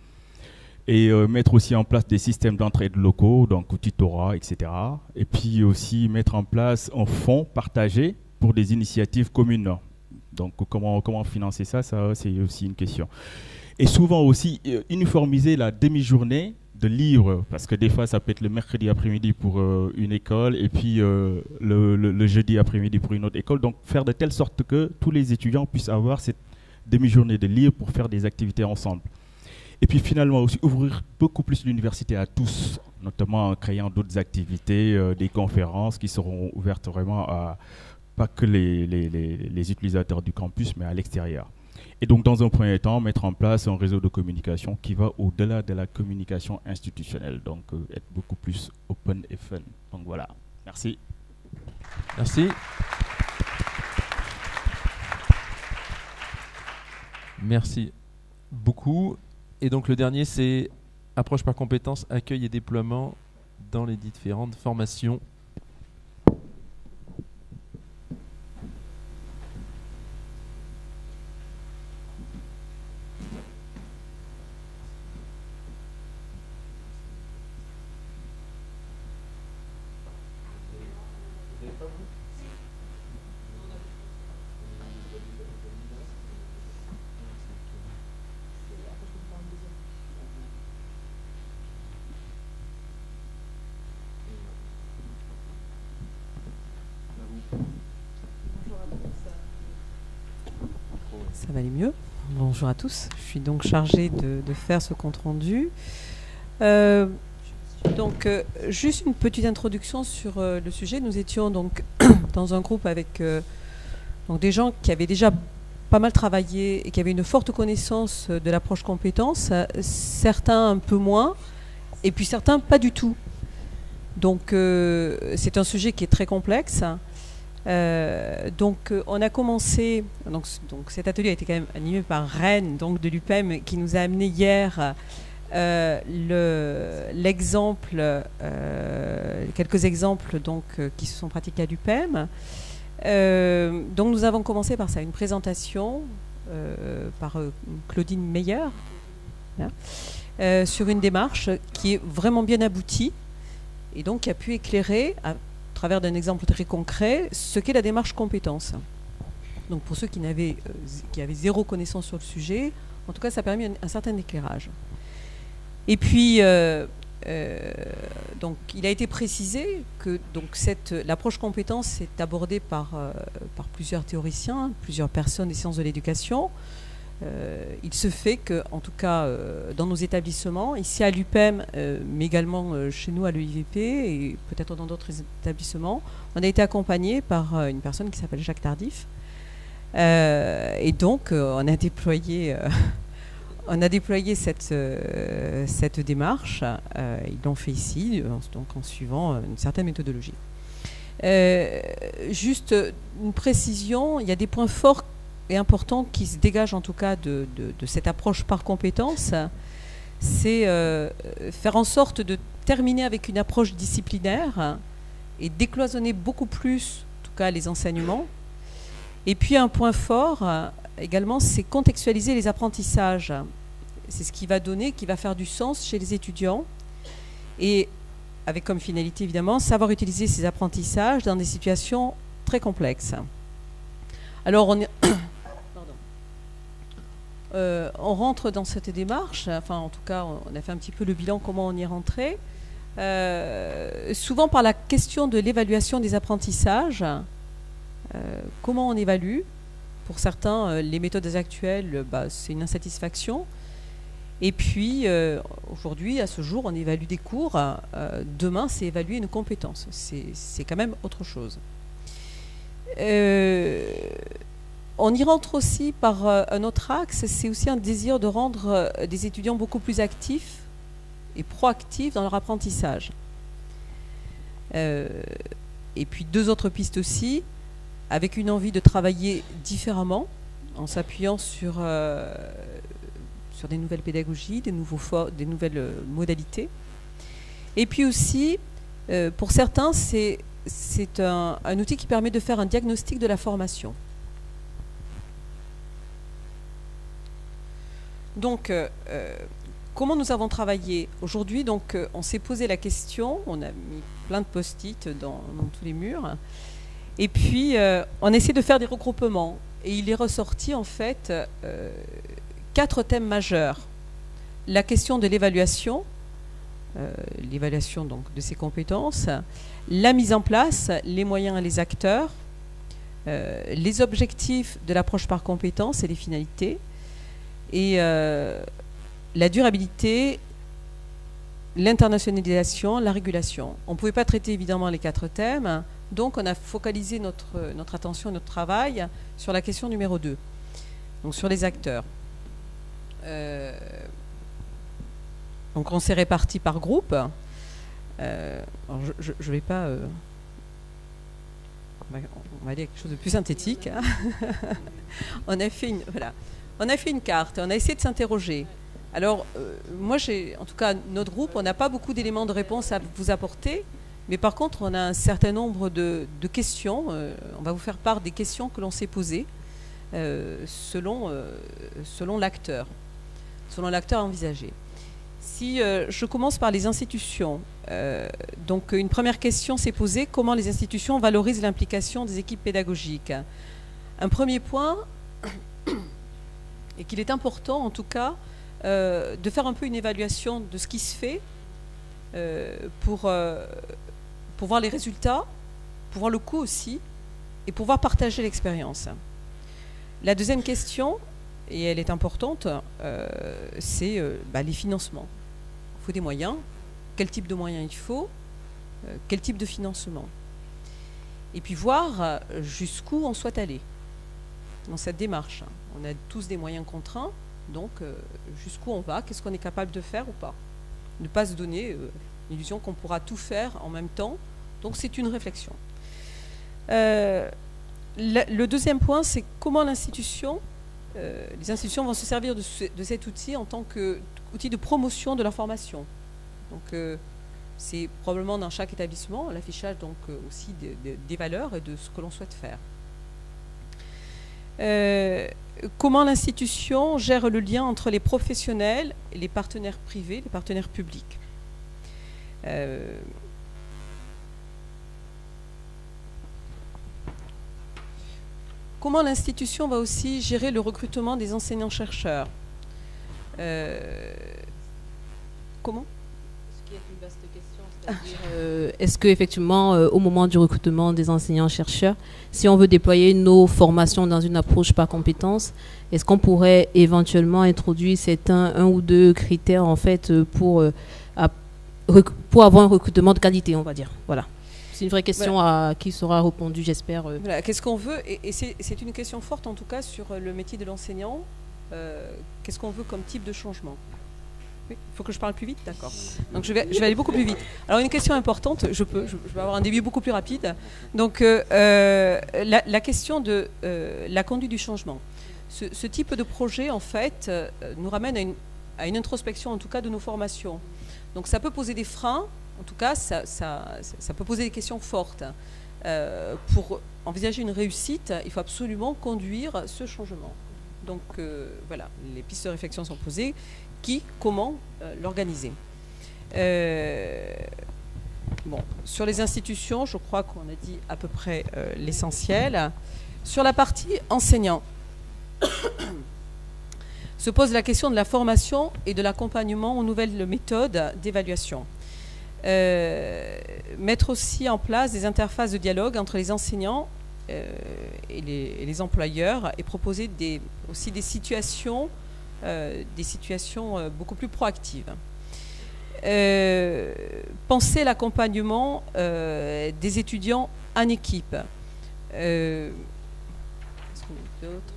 E: Et mettre aussi en place des systèmes d'entraide locaux, donc tutorat, etc. Et puis aussi mettre en place un fonds partagé pour des initiatives communes. Donc comment financer ça, c'est aussi une question. Et souvent aussi uniformiser la demi-journée de livres, parce que des fois ça peut être le mercredi après-midi pour une école et puis le jeudi après-midi pour une autre école. Donc faire de telle sorte que tous les étudiants puissent avoir cette demi-journée de livres pour faire des activités ensemble. Et puis finalement aussi ouvrir beaucoup plus l'université à tous, notamment en créant d'autres activités, des conférences qui seront ouvertes vraiment à pas que les utilisateurs du campus, mais à l'extérieur. Et donc, dans un premier temps, mettre en place un réseau de communication qui va au-delà de la communication institutionnelle, donc être beaucoup plus open et fun. Donc voilà, merci.
A: Merci. Merci beaucoup. Et donc, le dernier, c'est approche par compétences, accueil et déploiement dans les différentes formations.
F: Ça va aller mieux. Bonjour à tous. Je suis donc chargée de faire ce compte-rendu. Juste une petite introduction sur le sujet. Nous étions donc dans un groupe avec donc des gens qui avaient déjà pas mal travaillé et qui avaient une forte connaissance de l'approche compétence, certains un peu moins, et puis certains pas du tout. Donc c'est un sujet qui est très complexe. On a commencé, donc cet atelier a été quand même animé par Rennes, donc de l'UPEM, qui nous a amené hier quelques exemples donc, qui se sont pratiqués à l'UPEM. Donc nous avons commencé par ça, une présentation par Claudine Meyer sur une démarche qui est vraiment bien aboutie et donc qui a pu éclairer à travers d'un exemple très concret ce qu'est la démarche compétence. Donc pour ceux qui avaient zéro connaissance sur le sujet, en tout cas ça a permis un certain éclairage. Et puis donc il a été précisé que l'approche compétence est abordée par plusieurs théoriciens, plusieurs personnes des sciences de l'éducation. Il se fait que, en tout cas, dans nos établissements, ici à l'UPEM, mais également chez nous à l'EIVP et peut-être dans d'autres établissements, on a été accompagné par une personne qui s'appelle Jacques Tardif. Et donc, on a déployé cette démarche. Ils l'ont fait ici, donc en suivant une certaine méthodologie. Juste une précision, il y a des points forts et important qui se dégage en tout cas de cette approche par compétence, c'est faire en sorte de terminer avec une approche disciplinaire et décloisonner beaucoup plus, en tout cas, les enseignements. Et puis un point fort également, c'est contextualiser les apprentissages. C'est ce qui va faire du sens chez les étudiants et avec comme finalité évidemment savoir utiliser ces apprentissages dans des situations très complexes. Alors on rentre dans cette démarche, enfin en tout cas on a fait un petit peu le bilan, comment on y est rentré, souvent par la question de l'évaluation des apprentissages, comment on évalue. Pour certains, les méthodes actuelles, c'est une insatisfaction, Et puis, aujourd'hui, à ce jour, on évalue des cours. Demain, c'est évaluer une compétence. C'est quand même autre chose. On y rentre aussi par un autre axe, c'est aussi un désir de rendre des étudiants beaucoup plus actifs et proactifs dans leur apprentissage. Et puis deux autres pistes aussi, avec une envie de travailler différemment, en s'appuyant sur des nouvelles pédagogies, des nouvelles modalités. Et puis aussi, pour certains, c'est un outil qui permet de faire un diagnostic de la formation. Donc, comment nous avons travaillé aujourd'hui? Donc, on s'est posé la question, on a mis plein de post-it dans tous les murs, et puis on a essayé de faire des regroupements. Et il est ressorti en fait 4 thèmes majeurs. La question de l'évaluation donc de ces compétences, la mise en place, les moyens et les acteurs, les objectifs de l'approche par compétences et les finalités, et la durabilité, l'internationalisation, la régulation. On ne pouvait pas traiter évidemment les 4 thèmes, donc on a focalisé notre attention, notre travail sur la question numéro 2, donc sur les acteurs. Donc on s'est répartis par groupe. Alors je ne vais pas... on va aller à quelque chose de plus synthétique. Hein. On a fait une carte, on a essayé de s'interroger. Alors, moi, en tout cas, notre groupe, on n'a pas beaucoup d'éléments de réponse à vous apporter, mais par contre, on a un certain nombre de questions. On va vous faire part des questions que l'on s'est posées selon l'acteur envisagé. Si je commence par les institutions, donc une première question s'est posée: comment les institutions valorisent l'implication des équipes pédagogiques? Un premier point, et qu'il est important en tout cas, de faire un peu une évaluation de ce qui se fait pour voir les résultats, pour voir le coût aussi, et pouvoir partager l'expérience. La deuxième question, et elle est importante, c'est les financements. Il faut des moyens. Quel type de moyens il faut? Quel type de financement? Et puis voir jusqu'où on souhaite aller dans cette démarche. On a tous des moyens contraints, donc jusqu'où on va, qu'est-ce qu'on est capable de faire ou pas. Ne pas se donner l'illusion qu'on pourra tout faire en même temps. Donc c'est une réflexion. Le deuxième point, c'est comment les institutions vont se servir de cet outil en tant qu'outil de promotion de leur formation. Donc c'est probablement dans chaque établissement l'affichage donc aussi des valeurs et de ce que l'on souhaite faire. Comment l'institution gère le lien entre les professionnels et les partenaires privés, les partenaires publics. Comment l'institution va aussi gérer le recrutement des enseignants-chercheurs. Comment?
G: Ce qui est une vaste question, c'est-à-dire est-ce qu'effectivement, au moment du recrutement des enseignants-chercheurs, si on veut déployer nos formations dans une approche par compétences, est-ce qu'on pourrait éventuellement introduire un ou deux critères en fait pour avoir un recrutement de qualité, on va dire. Voilà. C'est une vraie question à qui sera répondue, j'espère.
F: Voilà. Qu'est-ce qu'on veut? Et c'est une question forte, en tout cas, sur le métier de l'enseignant. Qu'est-ce qu'on veut comme type de changement? Oui, il faut que je parle plus vite? D'accord. Donc, je vais aller beaucoup plus vite. Alors, une question importante, je vais avoir un début beaucoup plus rapide. Donc, la question de la conduite du changement. Ce type de projet, en fait, nous ramène à une introspection, en tout cas, de nos formations. Donc, ça peut poser des freins. En tout cas, ça peut poser des questions fortes. Pour envisager une réussite, il faut absolument conduire ce changement. Donc voilà, les pistes de réflexion sont posées. Qui, comment l'organiser? Bon, sur les institutions, je crois qu'on a dit à peu près l'essentiel. Sur la partie enseignant, se pose la question de la formation et de l'accompagnement aux nouvelles méthodes d'évaluation. Mettre aussi en place des interfaces de dialogue entre les enseignants et les employeurs et proposer aussi des situations des situations beaucoup plus proactives. Penser l'accompagnement des étudiants en équipe. Qu'est-ce qu'on a d'autre ?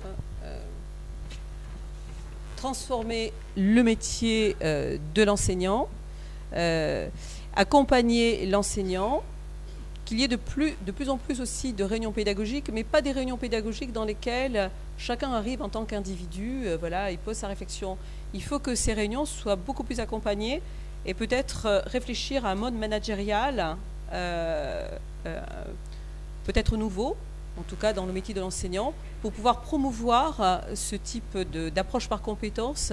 F: Transformer le métier de l'enseignant, accompagner l'enseignant, qu'il y ait de plus en plus aussi de réunions pédagogiques, mais pas des réunions pédagogiques dans lesquelles chacun arrive en tant qu'individu, voilà, et pose sa réflexion. Il faut que ces réunions soient beaucoup plus accompagnées et peut-être réfléchir à un mode managérial peut-être nouveau, en tout cas dans le métier de l'enseignant, pour pouvoir promouvoir ce type d'approche par compétences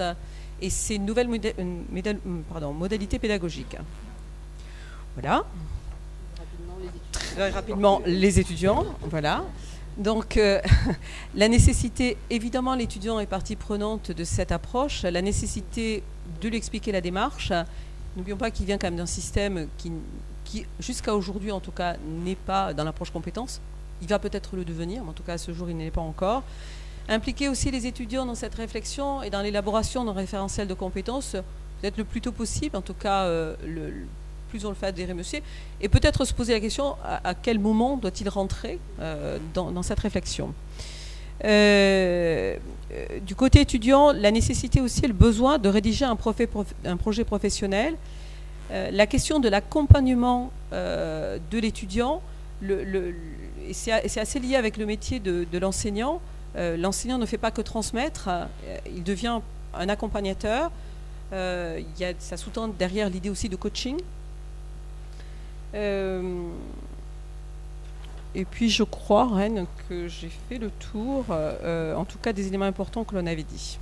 F: et ces nouvelles modalités pédagogiques. Voilà. Très rapidement, les étudiants. Voilà. Donc, la nécessité, évidemment, l'étudiant est partie prenante de cette approche, la nécessité de lui expliquer la démarche. N'oublions pas qu'il vient quand même d'un système qui jusqu'à aujourd'hui, en tout cas, n'est pas dans l'approche compétence. Il va peut-être le devenir, mais en tout cas, à ce jour, il ne l'est pas encore. Impliquer aussi les étudiants dans cette réflexion et dans l'élaboration d'un référentiel de compétences, peut-être le plus tôt possible, en tout cas, plus on le fait adhérer, monsieur, et peut-être se poser la question à quel moment doit-il rentrer dans cette réflexion. Du côté étudiant, la nécessité aussi et le besoin de rédiger un projet professionnel. La question de l'accompagnement de l'étudiant, et c'est assez lié avec le métier de l'enseignant. L'enseignant ne fait pas que transmettre, il devient un accompagnateur. Ça sous-tend derrière l'idée aussi de coaching. Et puis je crois, Reine, que j'ai fait le tour, en tout cas des éléments importants que l'on avait dit.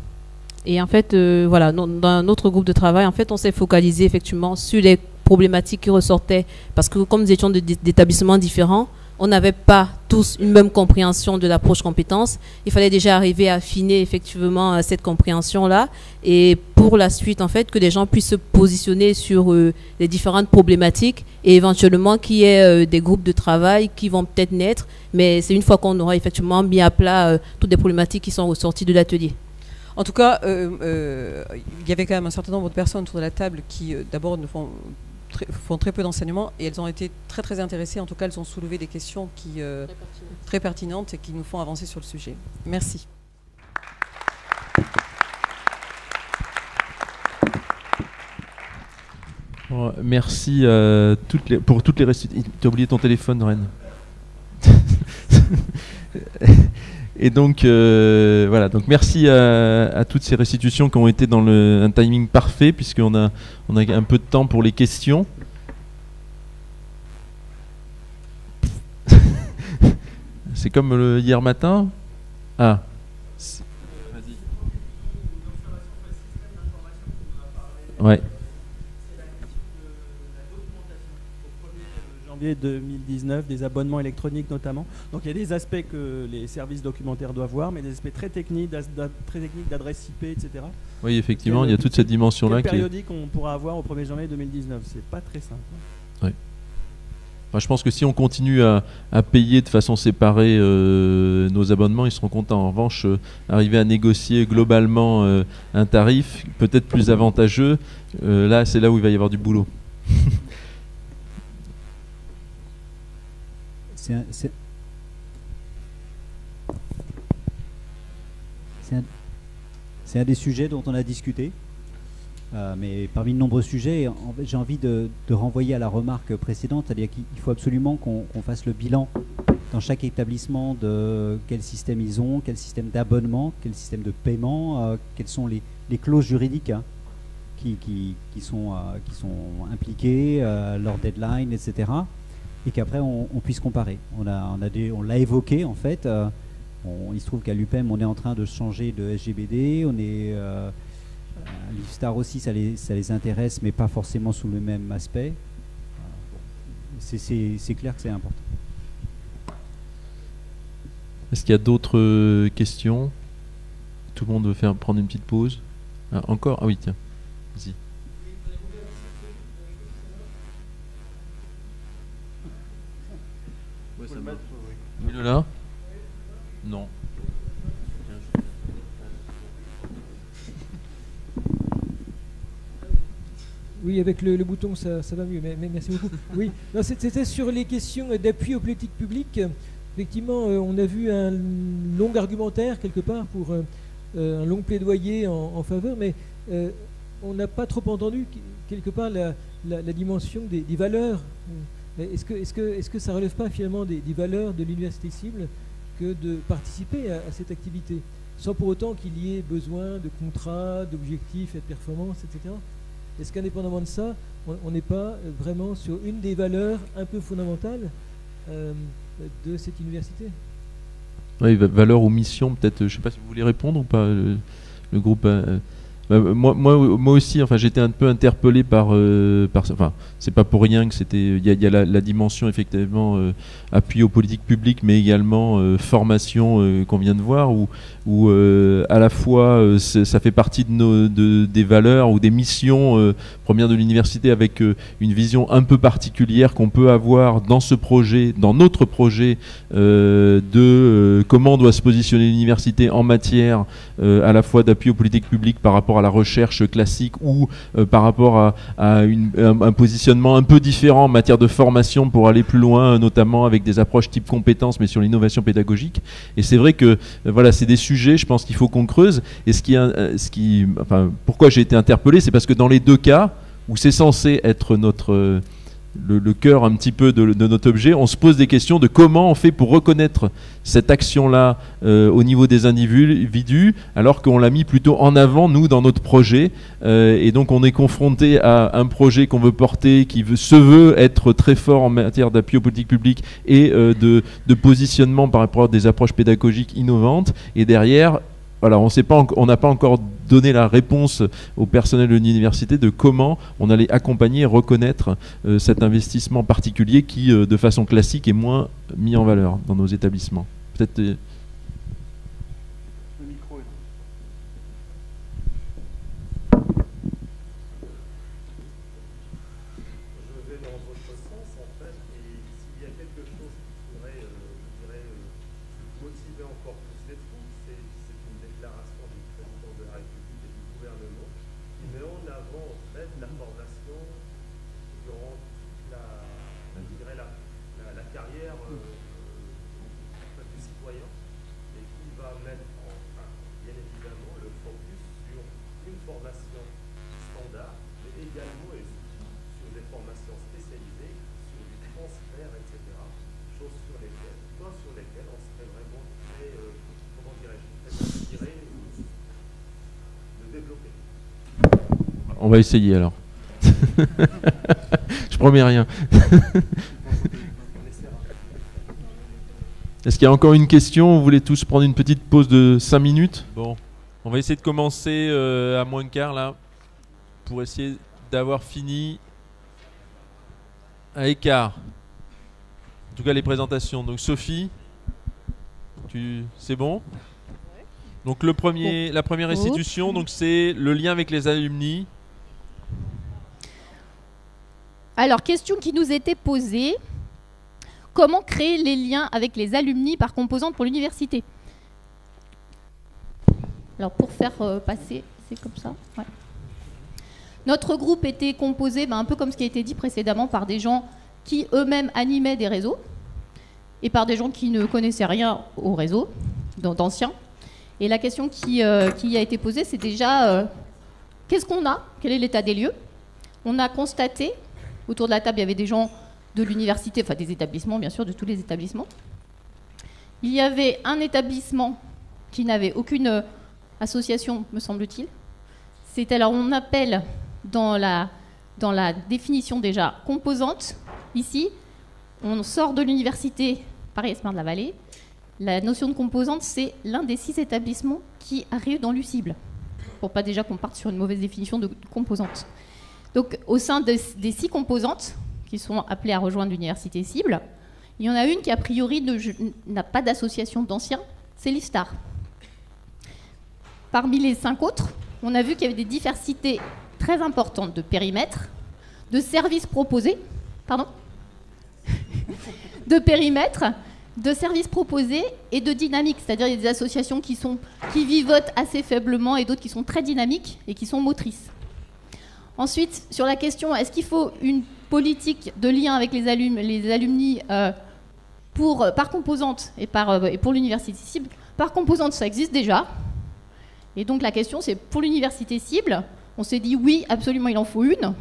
G: Et en fait, voilà, dans notre groupe de travail, en fait, on s'est focalisé effectivement sur les problématiques qui ressortaient, parce que comme nous étions d'établissements différents, on n'avait pas tous une même compréhension de l'approche compétence. Il fallait déjà arriver à affiner effectivement cette compréhension-là, et pour la suite, en fait, que les gens puissent se positionner sur les différentes problématiques, et éventuellement qu'il y ait des groupes de travail qui vont peut-être naître, mais c'est une fois qu'on aura effectivement mis à plat toutes les problématiques qui sont ressorties de l'atelier.
F: En tout cas, il y avait quand même un certain nombre de personnes autour de la table qui, d'abord, font très peu d'enseignement, et elles ont été très très intéressées. En tout cas, elles ont soulevé des questions très pertinentes et qui nous font avancer sur le sujet. Merci.
A: Bon, merci pour toutes les restitutions. Tu as oublié ton téléphone, Reine. Et donc, voilà. Donc, merci à toutes ces restitutions qui ont été dans un timing parfait, puisqu'on a un peu de temps pour les questions. C'est comme hier matin. Ah. Vas-y. Ouais.
H: 2019, des abonnements électroniques notamment. Donc il y a des aspects que les services documentaires doivent voir, mais des aspects très techniques d'adresse IP, etc.
A: Oui, effectivement, il y a toute cette dimension-là.
H: Quelle périodique on pourra avoir au 1er janvier 2019 ? C'est pas très simple.
A: Oui. Enfin, je pense que si on continue à payer de façon séparée nos abonnements, ils seront contents. En revanche, arriver à négocier globalement un tarif peut-être plus avantageux, là, c'est là où il va y avoir du boulot.
C: C'est un des sujets dont on a discuté, mais parmi de nombreux sujets, j'ai envie de renvoyer à la remarque précédente, c'est-à-dire qu'il faut absolument qu'on fasse le bilan dans chaque établissement de quel système ils ont, quel système d'abonnement, quel système de paiement, quelles sont les clauses juridiques qui sont impliquées, leur deadline, etc. Et qu'après on puisse comparer. On l'a évoqué en fait. Il se trouve qu'à l'UPEM on est en train de changer de SGBD. L'IFSTAR aussi ça les intéresse, mais pas forcément sous le même aspect. C'est clair que c'est important.
A: Est-ce qu'il y a d'autres questions ? Tout le monde veut prendre une petite pause. Encore ? Ah oui, tiens. Vas-y. Mets-le là ? Non.
I: Oui, avec le bouton, ça va mieux, mais merci beaucoup. Oui, c'était sur les questions d'appui aux politiques publiques. Effectivement, on a vu un long argumentaire, quelque part, pour un long plaidoyer en faveur, mais on n'a pas trop entendu, quelque part, la dimension des valeurs. Est-ce que ça ne relève pas, finalement, des valeurs de l'université cible que de participer à cette activité, sans pour autant qu'il y ait besoin de contrats, d'objectifs et de performances, etc. Est-ce qu'indépendamment de ça, on n'est pas vraiment sur une des valeurs un peu fondamentales de cette université?
A: Oui, valeur ou mission, peut-être, je ne sais pas si vous voulez répondre ou pas, le groupe. Moi aussi, enfin, j'étais un peu interpellé par enfin, c'est pas pour rien que c'était. Il y a la dimension effectivement appui aux politiques publiques, mais également formation qu'on vient de voir, où à la fois ça fait partie des valeurs ou des missions premières de l'université, avec une vision un peu particulière qu'on peut avoir dans ce projet, dans notre projet de comment doit se positionner l'université en matière à la fois d'appui aux politiques publiques par rapport à la recherche classique, ou par rapport à un positionnement un peu différent en matière de formation pour aller plus loin, notamment avec des approches type compétences, mais sur l'innovation pédagogique. Et c'est vrai que voilà, c'est des sujets, je pense qu'il faut qu'on creuse. Et enfin, pourquoi j'ai été interpellé, c'est parce que dans les deux cas où c'est censé être le cœur un petit peu de notre objet, on se pose des questions de comment on fait pour reconnaître cette action-là au niveau des individus, alors qu'on l'a mis plutôt en avant, nous, dans notre projet. Et donc on est confronté à un projet qu'on veut porter, qui se veut être très fort en matière d'appui aux politiques publiques et de positionnement par rapport à des approches pédagogiques innovantes. Et derrière, voilà, on n'a pas encore donné la réponse au personnel de l'université de comment on allait accompagner et reconnaître cet investissement particulier qui, de façon classique, est moins mis en valeur dans nos établissements. Peut-être. Le micro est...
D: Je vais dans votre sens, en fait, et s'il y a quelque chose qui pourrait, je dirais, motiver encore plus les troupes, c'est une déclaration du président de la République et du gouvernement qui met en avant, en fait, la formation durant toute je dirais, la carrière du citoyen, et qui va mettre, bien évidemment, le focus sur une formation standard, mais également et surtout sur des formations spécialisées, sur du transfert, etc. Choses sur lesquelles on serait vraiment très, comment dirais-je, très inspiré de développer.
A: On va essayer alors. Je promets rien. Est-ce qu'il y a encore une question? Vous voulez tous prendre une petite pause de 5 minutes? Bon, on va essayer de commencer à moins le quart là, pour essayer d'avoir fini à écart. En tout cas les présentations. Donc Sophie, c'est bon? Donc la première institution, donc c'est le lien avec les alumni.
J: Alors, question qui nous était posée. Comment créer les liens avec les alumni par composante pour l'université? Alors, pour faire passer, c'est comme ça. Ouais. Notre groupe était composé, un peu comme ce qui a été dit précédemment, par des gens qui eux-mêmes animaient des réseaux et par des gens qui ne connaissaient rien au réseau, d'anciens. Et la question qui a été posée, c'est déjà qu'est-ce qu'on a? Quel est l'état des lieux? On a constaté, autour de la table, il y avait des gens de l'université, enfin des établissements, bien sûr, de tous les établissements. Il y avait un établissement qui n'avait aucune association, me semble-t-il. C'est alors, on appelle dans la définition déjà composante, ici, on sort de l'université Paris-Esmer-de-la-Vallée. La notion de composante, c'est l'un des 6 établissements qui arrive dans l'UCIBL, pour pas déjà qu'on parte sur une mauvaise définition de composante. Donc, au sein des 6 composantes qui sont appelées à rejoindre l'université cible, il y en a une qui, a priori, n'a pas d'association d'anciens, c'est l'IFSTAR. Parmi les 5 autres, on a vu qu'il y avait des diversités très importantes de périmètres, de services proposés, de périmètres, de services proposés et de dynamique, c'est-à-dire il y a des associations qui vivotent assez faiblement et d'autres qui sont très dynamiques et qui sont motrices. Ensuite, sur la question, est-ce qu'il faut une politique de lien avec les alumni par composante et pour l'université cible? Par composante, ça existe déjà. Et donc la question, c'est pour l'université cible, on s'est dit oui, absolument, il en faut une.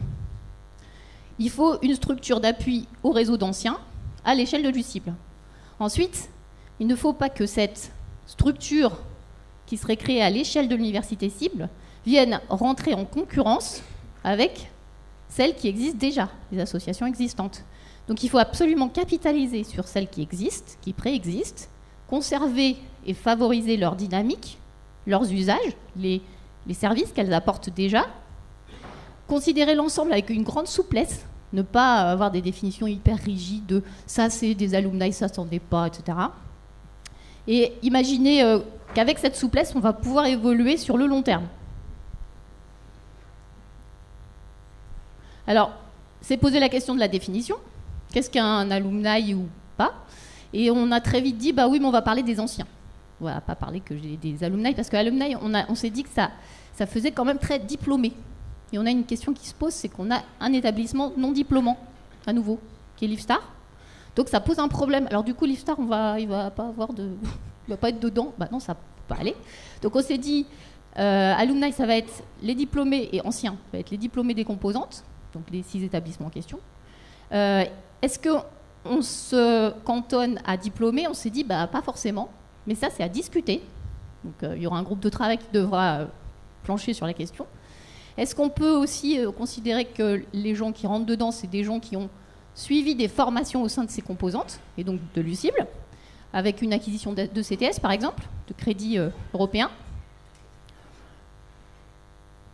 J: Il faut une structure d'appui au réseau d'anciens à l'échelle de l'UCible. Ensuite, il ne faut pas que cette structure qui serait créée à l'échelle de l'université cible vienne rentrer en concurrence avec celles qui existent déjà, les associations existantes. Donc il faut absolument capitaliser sur celles qui existent, qui préexistent, conserver et favoriser leur dynamique, leurs usages, les services qu'elles apportent déjà, considérer l'ensemble avec une grande souplesse, ne pas avoir des définitions hyper rigides de ça c'est des alumni, ça c'en est pas, etc. Et imaginer qu'avec cette souplesse, on va pouvoir évoluer sur le long terme. Alors, c'est poser la question de la définition. Qu'est-ce qu'un alumni ou pas? Et on a très vite dit, bah oui, mais on va parler des anciens. On va pas parler que des alumni, parce qu'alumni, on s'est dit que ça faisait quand même très diplômé. Et on a une question qui se pose, c'est qu'on a un établissement non diplômant, à nouveau, qui est l'IFSTAR. Donc ça pose un problème. Alors du coup, l'IFSTAR, il va pas être dedans. Bah non, ça peut pas aller. Donc on s'est dit, alumni, ça va être les diplômés, et anciens, ça va être les diplômés des composantes, donc les 6 établissements en question. Est-ce qu'on se cantonne à diplômés? On s'est dit, bah pas forcément. Mais ça, c'est à discuter. Donc, il y aura un groupe de travail qui devra plancher sur la question. Est-ce qu'on peut aussi considérer que les gens qui rentrent dedans, c'est des gens qui ont suivi des formations au sein de ces composantes, et donc de l'UCible, avec une acquisition de CTS, par exemple, de crédit européen.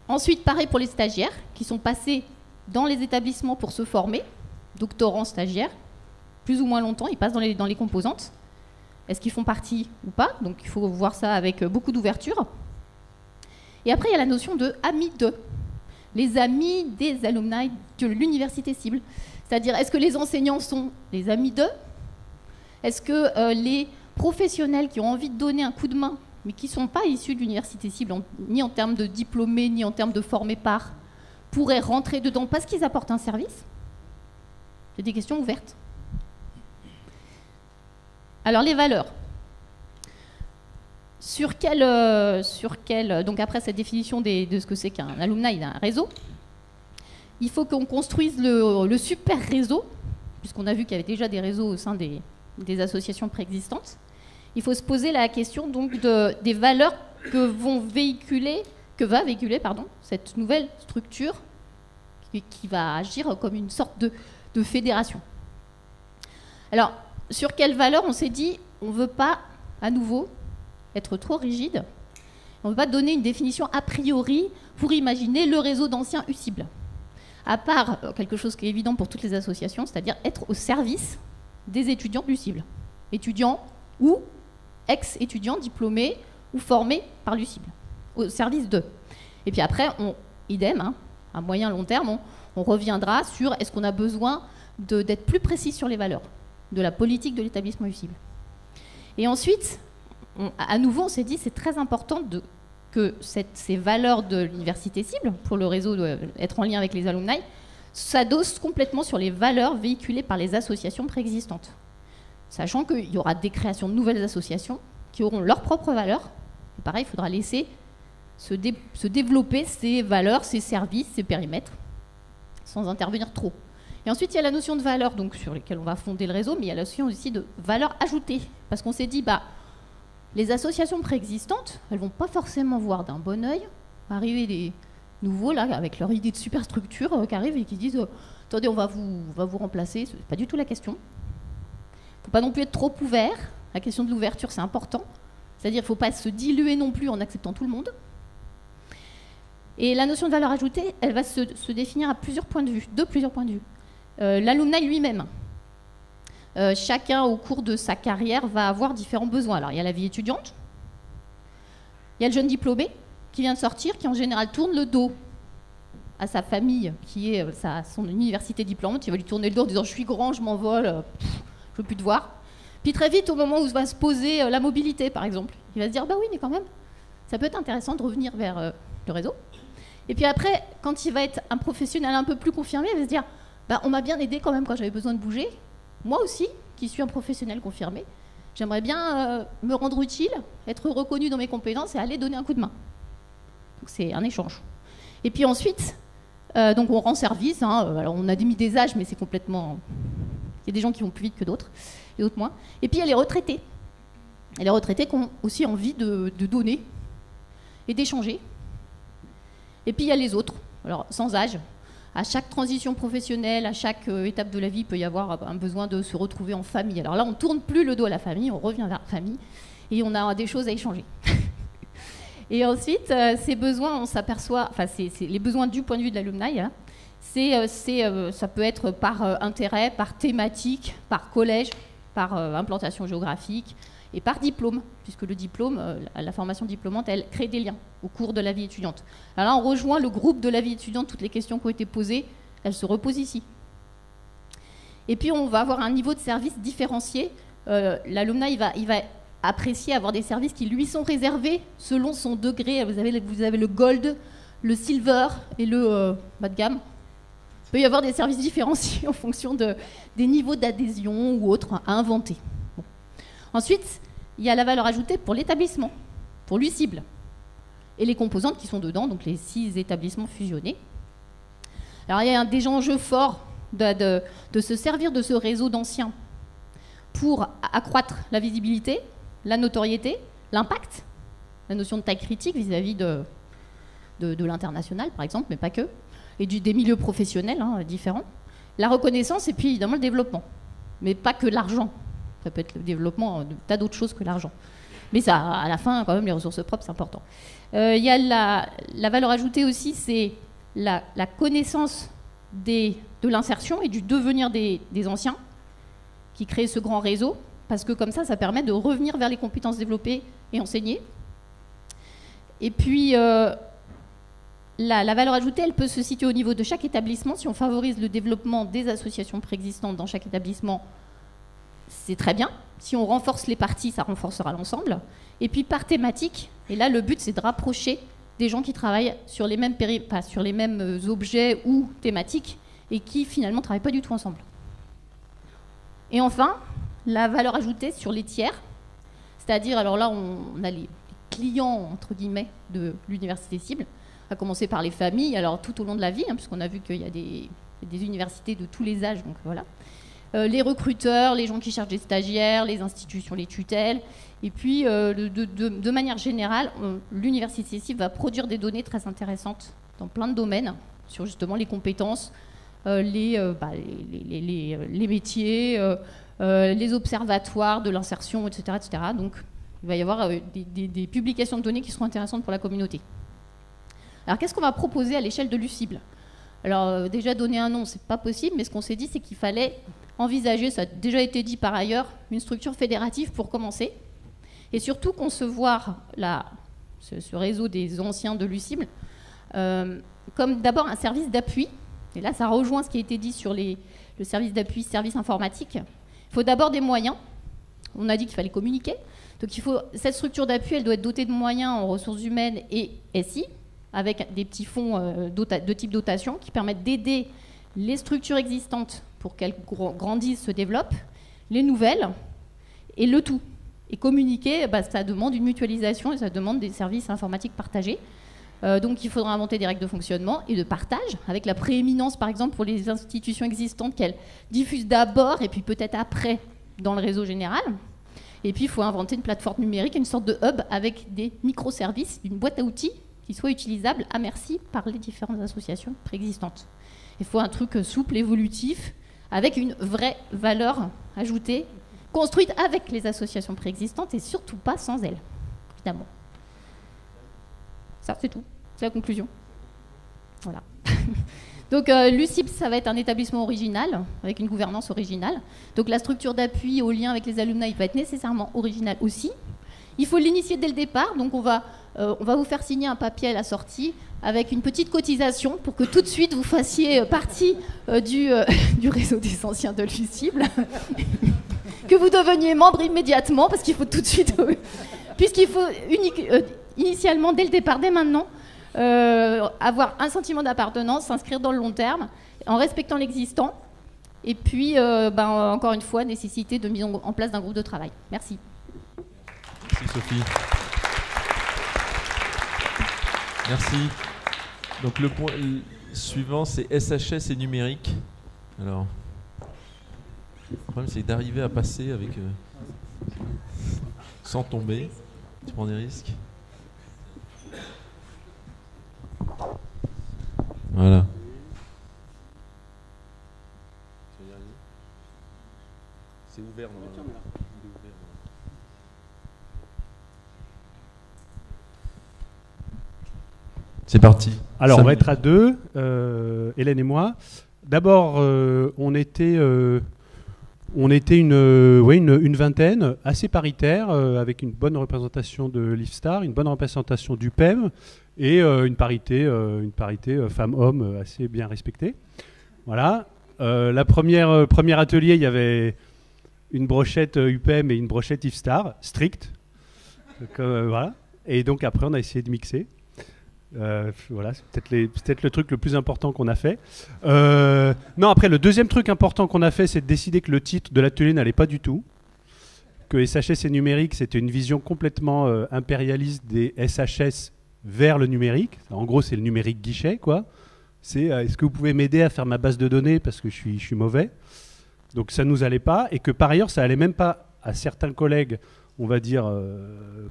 J: Ensuite, pareil pour les stagiaires, qui sont passés dans les établissements pour se former, doctorants, stagiaires, plus ou moins longtemps, ils passent dans les composantes. Est-ce qu'ils font partie ou pas? Donc il faut voir ça avec beaucoup d'ouverture. Et après, il y a la notion de amis de. Les amis des alumni de l'université cible. C'est-à-dire, est-ce que les enseignants sont les amis d'eux? Est-ce que les professionnels qui ont envie de donner un coup de main, mais qui ne sont pas issus de l'université cible, ni en termes de diplômés, ni en termes de formés par, pourraient rentrer dedans parce qu'ils apportent un service? C'est des questions ouvertes. Alors, les valeurs. Donc après cette définition de ce que c'est qu'un alumni d'un réseau, il faut qu'on construise le super réseau, puisqu'on a vu qu'il y avait déjà des réseaux au sein des associations préexistantes. Il faut se poser la question donc des valeurs que va véhiculer cette nouvelle structure qui va agir comme une sorte de fédération. Alors, sur quelles valeurs? On s'est dit, on ne veut pas, à nouveau, être trop rigide. On ne veut pas donner une définition a priori pour imaginer le réseau d'anciens UCible. À part quelque chose qui est évident pour toutes les associations, c'est-à-dire être au service des étudiants de l'UCible. Étudiants ou ex-étudiants diplômés ou formés par l'UCible. Au service d'eux. Et puis après, idem, à moyen long terme, on reviendra sur est-ce qu'on a besoin d'être plus précis sur les valeurs de la politique de l'établissement UCible. Et ensuite, à nouveau, on s'est dit c'est très important que ces valeurs de l'université cible, pour le réseau être en lien avec les alumni, s'adossent complètement sur les valeurs véhiculées par les associations préexistantes. Sachant qu'il y aura des créations de nouvelles associations qui auront leurs propres valeurs. Et pareil, il faudra laisser se développer ces valeurs, ces services, ces périmètres, sans intervenir trop. Et ensuite, il y a la notion de valeur, donc, sur lesquelles on va fonder le réseau, mais il y a la notion aussi de valeur ajoutée. Parce qu'on s'est dit, les associations préexistantes, elles ne vont pas forcément voir d'un bon œil arriver des nouveaux, là, avec leur idée de superstructure, qui arrivent et qui disent attendez, on va vous remplacer. Ce n'est pas du tout la question. Il ne faut pas non plus être trop ouvert. La question de l'ouverture, c'est important. C'est-à-dire qu'il ne faut pas se diluer non plus en acceptant tout le monde. Et la notion de valeur ajoutée, elle va se définir à plusieurs points de vue, de plusieurs points de vue. L'alumni lui-même. Chacun, au cours de sa carrière, va avoir différents besoins. Alors, il y a la vie étudiante, il y a le jeune diplômé qui vient de sortir, qui en général tourne le dos à sa famille, qui est son université diplômante. Il va lui tourner le dos en disant « je suis grand, je m'envole, je ne veux plus te voir ». Puis très vite, au moment où va se poser la mobilité, par exemple, il va se dire « bah oui, mais quand même, ça peut être intéressant de revenir vers le réseau ». Et puis après, quand il va être un professionnel un peu plus confirmé, il va se dire bah, on m'a bien aidé quand même quand j'avais besoin de bouger. Moi aussi, qui suis un professionnel confirmé, j'aimerais bien me rendre utile, être reconnu dans mes compétences et aller donner un coup de main. Donc c'est un échange. Et puis ensuite, donc on rend service. Alors on a mis des âges, mais c'est complètement... Il y a des gens qui vont plus vite que d'autres, et d'autres moins. Et puis il y a les retraités. Et les retraités qui ont aussi envie de donner et d'échanger. Et puis il y a les autres, alors sans âge. À chaque transition professionnelle, à chaque étape de la vie, il peut y avoir un besoin de se retrouver en famille. Alors là, on ne tourne plus le dos à la famille, on revient vers la famille et on a des choses à échanger. Et ensuite, ces besoins, on s'aperçoit, enfin, c'est les besoins du point de vue de l'alumni, hein, ça peut être par intérêt, par thématique, par collège, par implantation géographique et par diplôme, puisque le diplôme, la formation diplômante, elle crée des liens au cours de la vie étudiante. Alors là, on rejoint le groupe de la vie étudiante, toutes les questions qui ont été posées, elles se reposent ici. Et puis, on va avoir un niveau de service différencié. L'alumni, il va apprécier avoir des services qui lui sont réservés selon son degré. Vous avez le gold, le silver et le bas de gamme. Il peut y avoir des services différenciés en fonction des niveaux d'adhésion ou autres à inventer. Bon. Ensuite, il y a la valeur ajoutée pour l'établissement, pour l'UCIBL, et les composantes qui sont dedans, donc les 6 établissements fusionnés. Alors il y a des enjeux forts de se servir de ce réseau d'anciens pour accroître la visibilité, la notoriété, l'impact, la notion de taille critique vis-à-vis de l'international, par exemple, mais pas que, et des milieux professionnels différents, la reconnaissance et puis évidemment le développement. Mais pas que l'argent. Ça peut être le développement de tas d'autres choses que l'argent. Mais ça, à la fin, quand même, les ressources propres, c'est important. Il y a la valeur ajoutée aussi, c'est la connaissance de l'insertion et du devenir des anciens qui crée ce grand réseau, parce que comme ça permet de revenir vers les compétences développées et enseignées. Et puis, la valeur ajoutée, elle peut se situer au niveau de chaque établissement. Si on favorise le développement des associations préexistantes dans chaque établissement, c'est très bien. Si on renforce les parties, ça renforcera l'ensemble. Et puis par thématique, et là le but c'est de rapprocher des gens qui travaillent sur les mêmes, sur les mêmes objets ou thématiques et qui finalement ne travaillent pas du tout ensemble. Et enfin, la valeur ajoutée sur les tiers, c'est-à-dire, alors là on a les clients entre guillemets de l'université cible, à commencer par les familles, alors tout au long de la vie, puisqu'on a vu qu'il y a des universités de tous les âges, donc voilà. Les recruteurs, les gens qui cherchent des stagiaires, les institutions, les tutelles. Et puis, de manière générale, l'université cible va produire des données très intéressantes dans plein de domaines, sur justement les compétences, les métiers, les observatoires de l'insertion, etc., etc. Donc, il va y avoir des publications de données qui seront intéressantes pour la communauté. Alors, qu'est-ce qu'on va proposer à l'échelle de l'UCIBL ? Alors, déjà, donner un nom, c'est pas possible, mais ce qu'on s'est dit, c'est qu'il fallait envisager, ça a déjà été dit par ailleurs, une structure fédérative pour commencer, et surtout concevoir ce réseau des anciens de l'UCIBL comme d'abord un service d'appui. Et là, ça rejoint ce qui a été dit sur le service d'appui, service informatique. Il faut d'abord des moyens. On a dit qu'il fallait communiquer. Donc, cette structure d'appui, elle doit être dotée de moyens en ressources humaines et SI, avec des petits fonds de type dotation qui permettent d'aider les structures existantes pour qu'elles grandissent, se développent, les nouvelles, et le tout. Et communiquer, ça demande une mutualisation et ça demande des services informatiques partagés. Donc il faudra inventer des règles de fonctionnement et de partage, avec la prééminence, par exemple, pour les institutions existantes qu'elles diffusent d'abord et puis peut-être après dans le réseau général. Et puis il faut inventer une plateforme numérique, une sorte de hub avec des microservices, une boîte à outils qui soit utilisable à merci par les différentes associations préexistantes. Il faut un truc souple, évolutif, avec une vraie valeur ajoutée, construite avec les associations préexistantes et surtout pas sans elles, évidemment. Ça, c'est tout. C'est la conclusion. Voilà. Donc, l'UCIBL, ça va être un établissement original, avec une gouvernance originale. Donc, la structure d'appui au lien avec les alumni va être nécessairement originale aussi. Il faut l'initier dès le départ, donc on va vous faire signer un papier à la sortie avec une petite cotisation pour que tout de suite vous fassiez partie du réseau des anciens de l'UCIBL, que vous deveniez membre immédiatement, parce qu'il faut tout de suite, puisqu'il faut initialement, dès le départ, dès maintenant, avoir un sentiment d'appartenance, s'inscrire dans le long terme, en respectant l'existant. Et puis, encore une fois, nécessité de mise en place d'un groupe de travail. Merci.
A: Merci Sophie. Merci. Donc le point suivant, c'est SHS et numérique. Alors, le problème, c'est d'arriver à passer avec sans tomber. Tu prends des risques. Voilà. C'est ouvert normalement. C'est parti.
K: Alors, on va être à deux, Hélène et moi. D'abord, on était une vingtaine, assez paritaire, avec une bonne représentation de l'IFSTAR, une bonne représentation du PEM et une parité femmes-hommes assez bien respectée. Voilà. Premier atelier, il y avait une brochette UPEM et une brochette IFSTAR, stricte. Voilà. Et donc après, on a essayé de mixer. Voilà, c'est peut-être le truc le plus important qu'on a fait. Non, après, le deuxième truc important qu'on a fait, c'est de décider que le titre de l'atelier n'allait pas du tout. Que SHS et numérique, c'était une vision complètement impérialiste des SHS vers le numérique. En gros, c'est le numérique guichet, quoi. C'est est-ce que vous pouvez m'aider à faire ma base de données parce que je suis mauvais. Donc ça nous allait pas, et que par ailleurs, ça allait même pas à certains collègues. On va dire,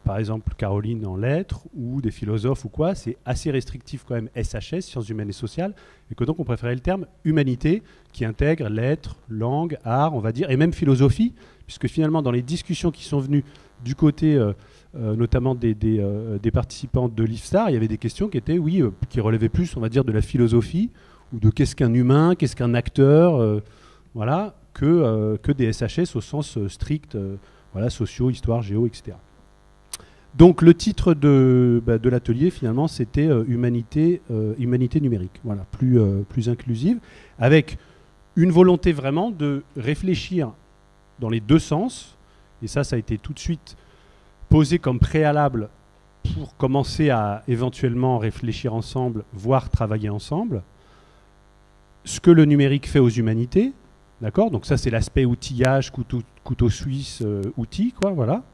K: par exemple, Caroline en lettres, ou des philosophes ou quoi, c'est assez restrictif quand même, SHS, sciences humaines et sociales, et que donc on préférait le terme humanité, qui intègre lettres, langue, art, on va dire, et même philosophie, puisque finalement, dans les discussions qui sont venues du côté, notamment des participants de l'IFSTAR, il y avait des questions qui étaient, qui relevaient plus, on va dire, de la philosophie, ou de qu'est-ce qu'un humain, qu'est-ce qu'un acteur, voilà, que des SHS au sens strict, voilà, sociaux, histoire, géo, etc. Donc le titre de l'atelier, finalement, c'était humanité numérique, voilà, plus inclusive, avec une volonté vraiment de réfléchir dans les deux sens, et ça a été tout de suite posé comme préalable pour commencer à éventuellement réfléchir ensemble, voire travailler ensemble, ce que le numérique fait aux humanités. D'accord, donc ça c'est l'aspect outillage, couteau suisse, outils, quoi, voilà.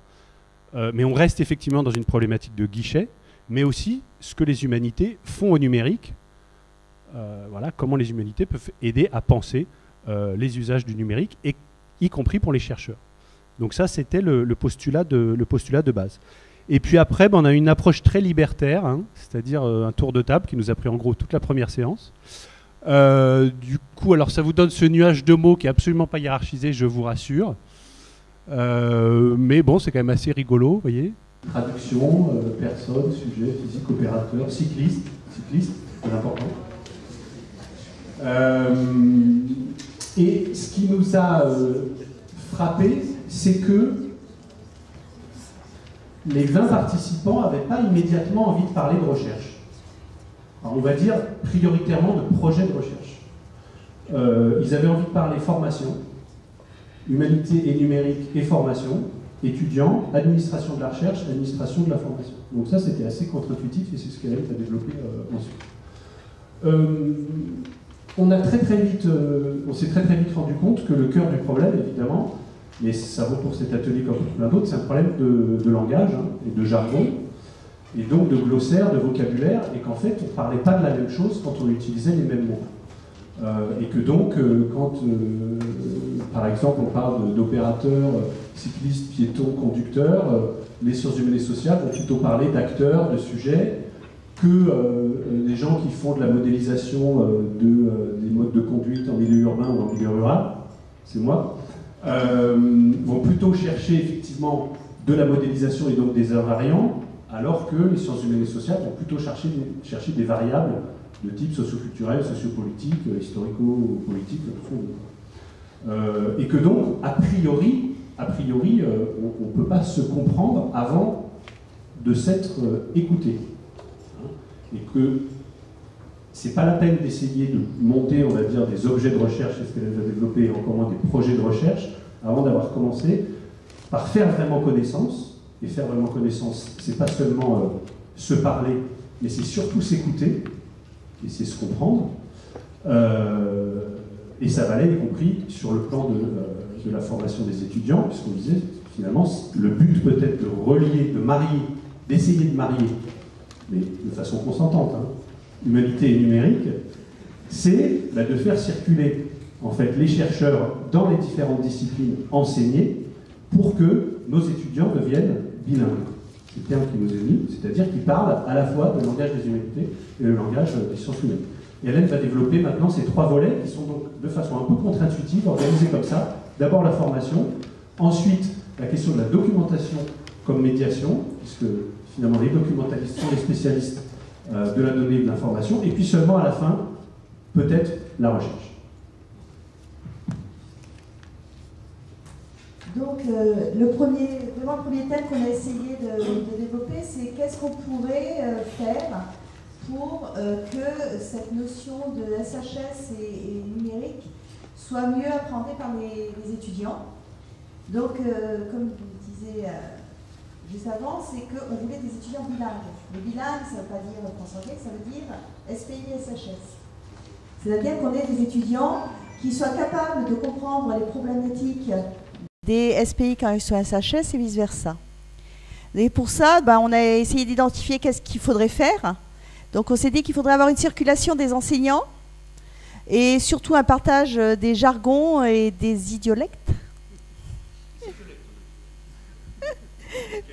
K: Mais on reste effectivement dans une problématique de guichet, mais aussi ce que les humanités font au numérique. Voilà, comment les humanités peuvent aider à penser les usages du numérique, et y compris pour les chercheurs. Donc ça c'était le postulat de base. Et puis après, on a une approche très libertaire, hein, c'est-à-dire un tour de table qui nous a pris en gros toute la première séance. Du coup, alors ça vous donne ce nuage de mots qui est absolument pas hiérarchisé, je vous rassure. Mais bon, c'est quand même assez rigolo, vous voyez. Traduction, personne, sujet, physique, opérateur, cycliste, c'est important. Et ce qui nous a frappé, c'est que les 20 participants n'avaient pas immédiatement envie de parler de recherche. Alors on va dire prioritairement de projets de recherche. Ils avaient envie de parler formation, humanité et numérique et formation, étudiants, administration de la recherche, administration de la formation. Donc ça c'était assez contre-intuitif et c'est ce qu'elle a développé ensuite. On s'est très vite rendu compte que le cœur du problème, évidemment, et ça vaut pour cet atelier comme pour plein d'autres, c'est un problème de langage, hein, et de jargon, et donc de glossaire, de vocabulaire, et qu'en fait, on ne parlait pas de la même chose quand on utilisait les mêmes mots. Et que donc, quand, par exemple, on parle d'opérateurs, cyclistes, piétons, conducteurs, les sciences humaines et sociales vont plutôt parler d'acteurs, de sujets, que les gens qui font de la modélisation des modes de conduite en milieu urbain ou en milieu rural, c'est moi, vont plutôt chercher effectivement de la modélisation et donc des invariants, alors que les sciences humaines et sociales vont plutôt chercher des variables de type socio-culturel, sociopolitique, historico-politique, et que donc, a priori on ne peut pas se comprendre avant de s'être écouté. Et que c'est pas la peine d'essayer de monter, on va dire, des objets de recherche, c'est ce qu'elle a développé, et encore moins des projets de recherche, avant d'avoir commencé par faire vraiment connaissance. Et faire vraiment connaissance, c'est pas seulement se parler mais c'est surtout s'écouter, et c'est se comprendre. Et ça valait y compris sur le plan de la formation des étudiants, puisqu'on disait, finalement, le but peut-être de relier, de marier, d'essayer de marier, mais de façon consentante, hein, humanité et numérique, c'est de faire circuler en fait les chercheurs dans les différentes disciplines enseignées pour que nos étudiants deviennent bilingues. C'est le terme qui nous est venu, c'est-à-dire qu'ils parlent à la fois le langage des humanités et le langage des sciences humaines. Et Hélène va développer maintenant ces 3 volets qui sont donc de façon un peu contre-intuitive, organisés comme ça. D'abord la formation, ensuite la question de la documentation comme médiation, puisque finalement les documentalistes sont les spécialistes de la donnée et de l'information, et puis seulement à la fin, peut-être la recherche.
L: Donc le premier thème qu'on a essayé de développer, c'est qu'est-ce qu'on pourrait faire pour que cette notion de SHS et numérique soit mieux appréhendée par les étudiants. Donc, comme je disais juste avant, c'est qu'on voulait des étudiants bilingues. Mais bilingues, ça ne veut pas dire français, ça veut dire SPI et SHS. C'est-à-dire qu'on ait des étudiants qui soient capables de comprendre les problématiques des SPI quand ils sont SHS et vice-versa. Et pour ça, on a essayé d'identifier qu'est-ce qu'il faudrait faire. Donc on s'est dit qu'il faudrait avoir une circulation des enseignants et surtout un partage des jargons et des idiolectes.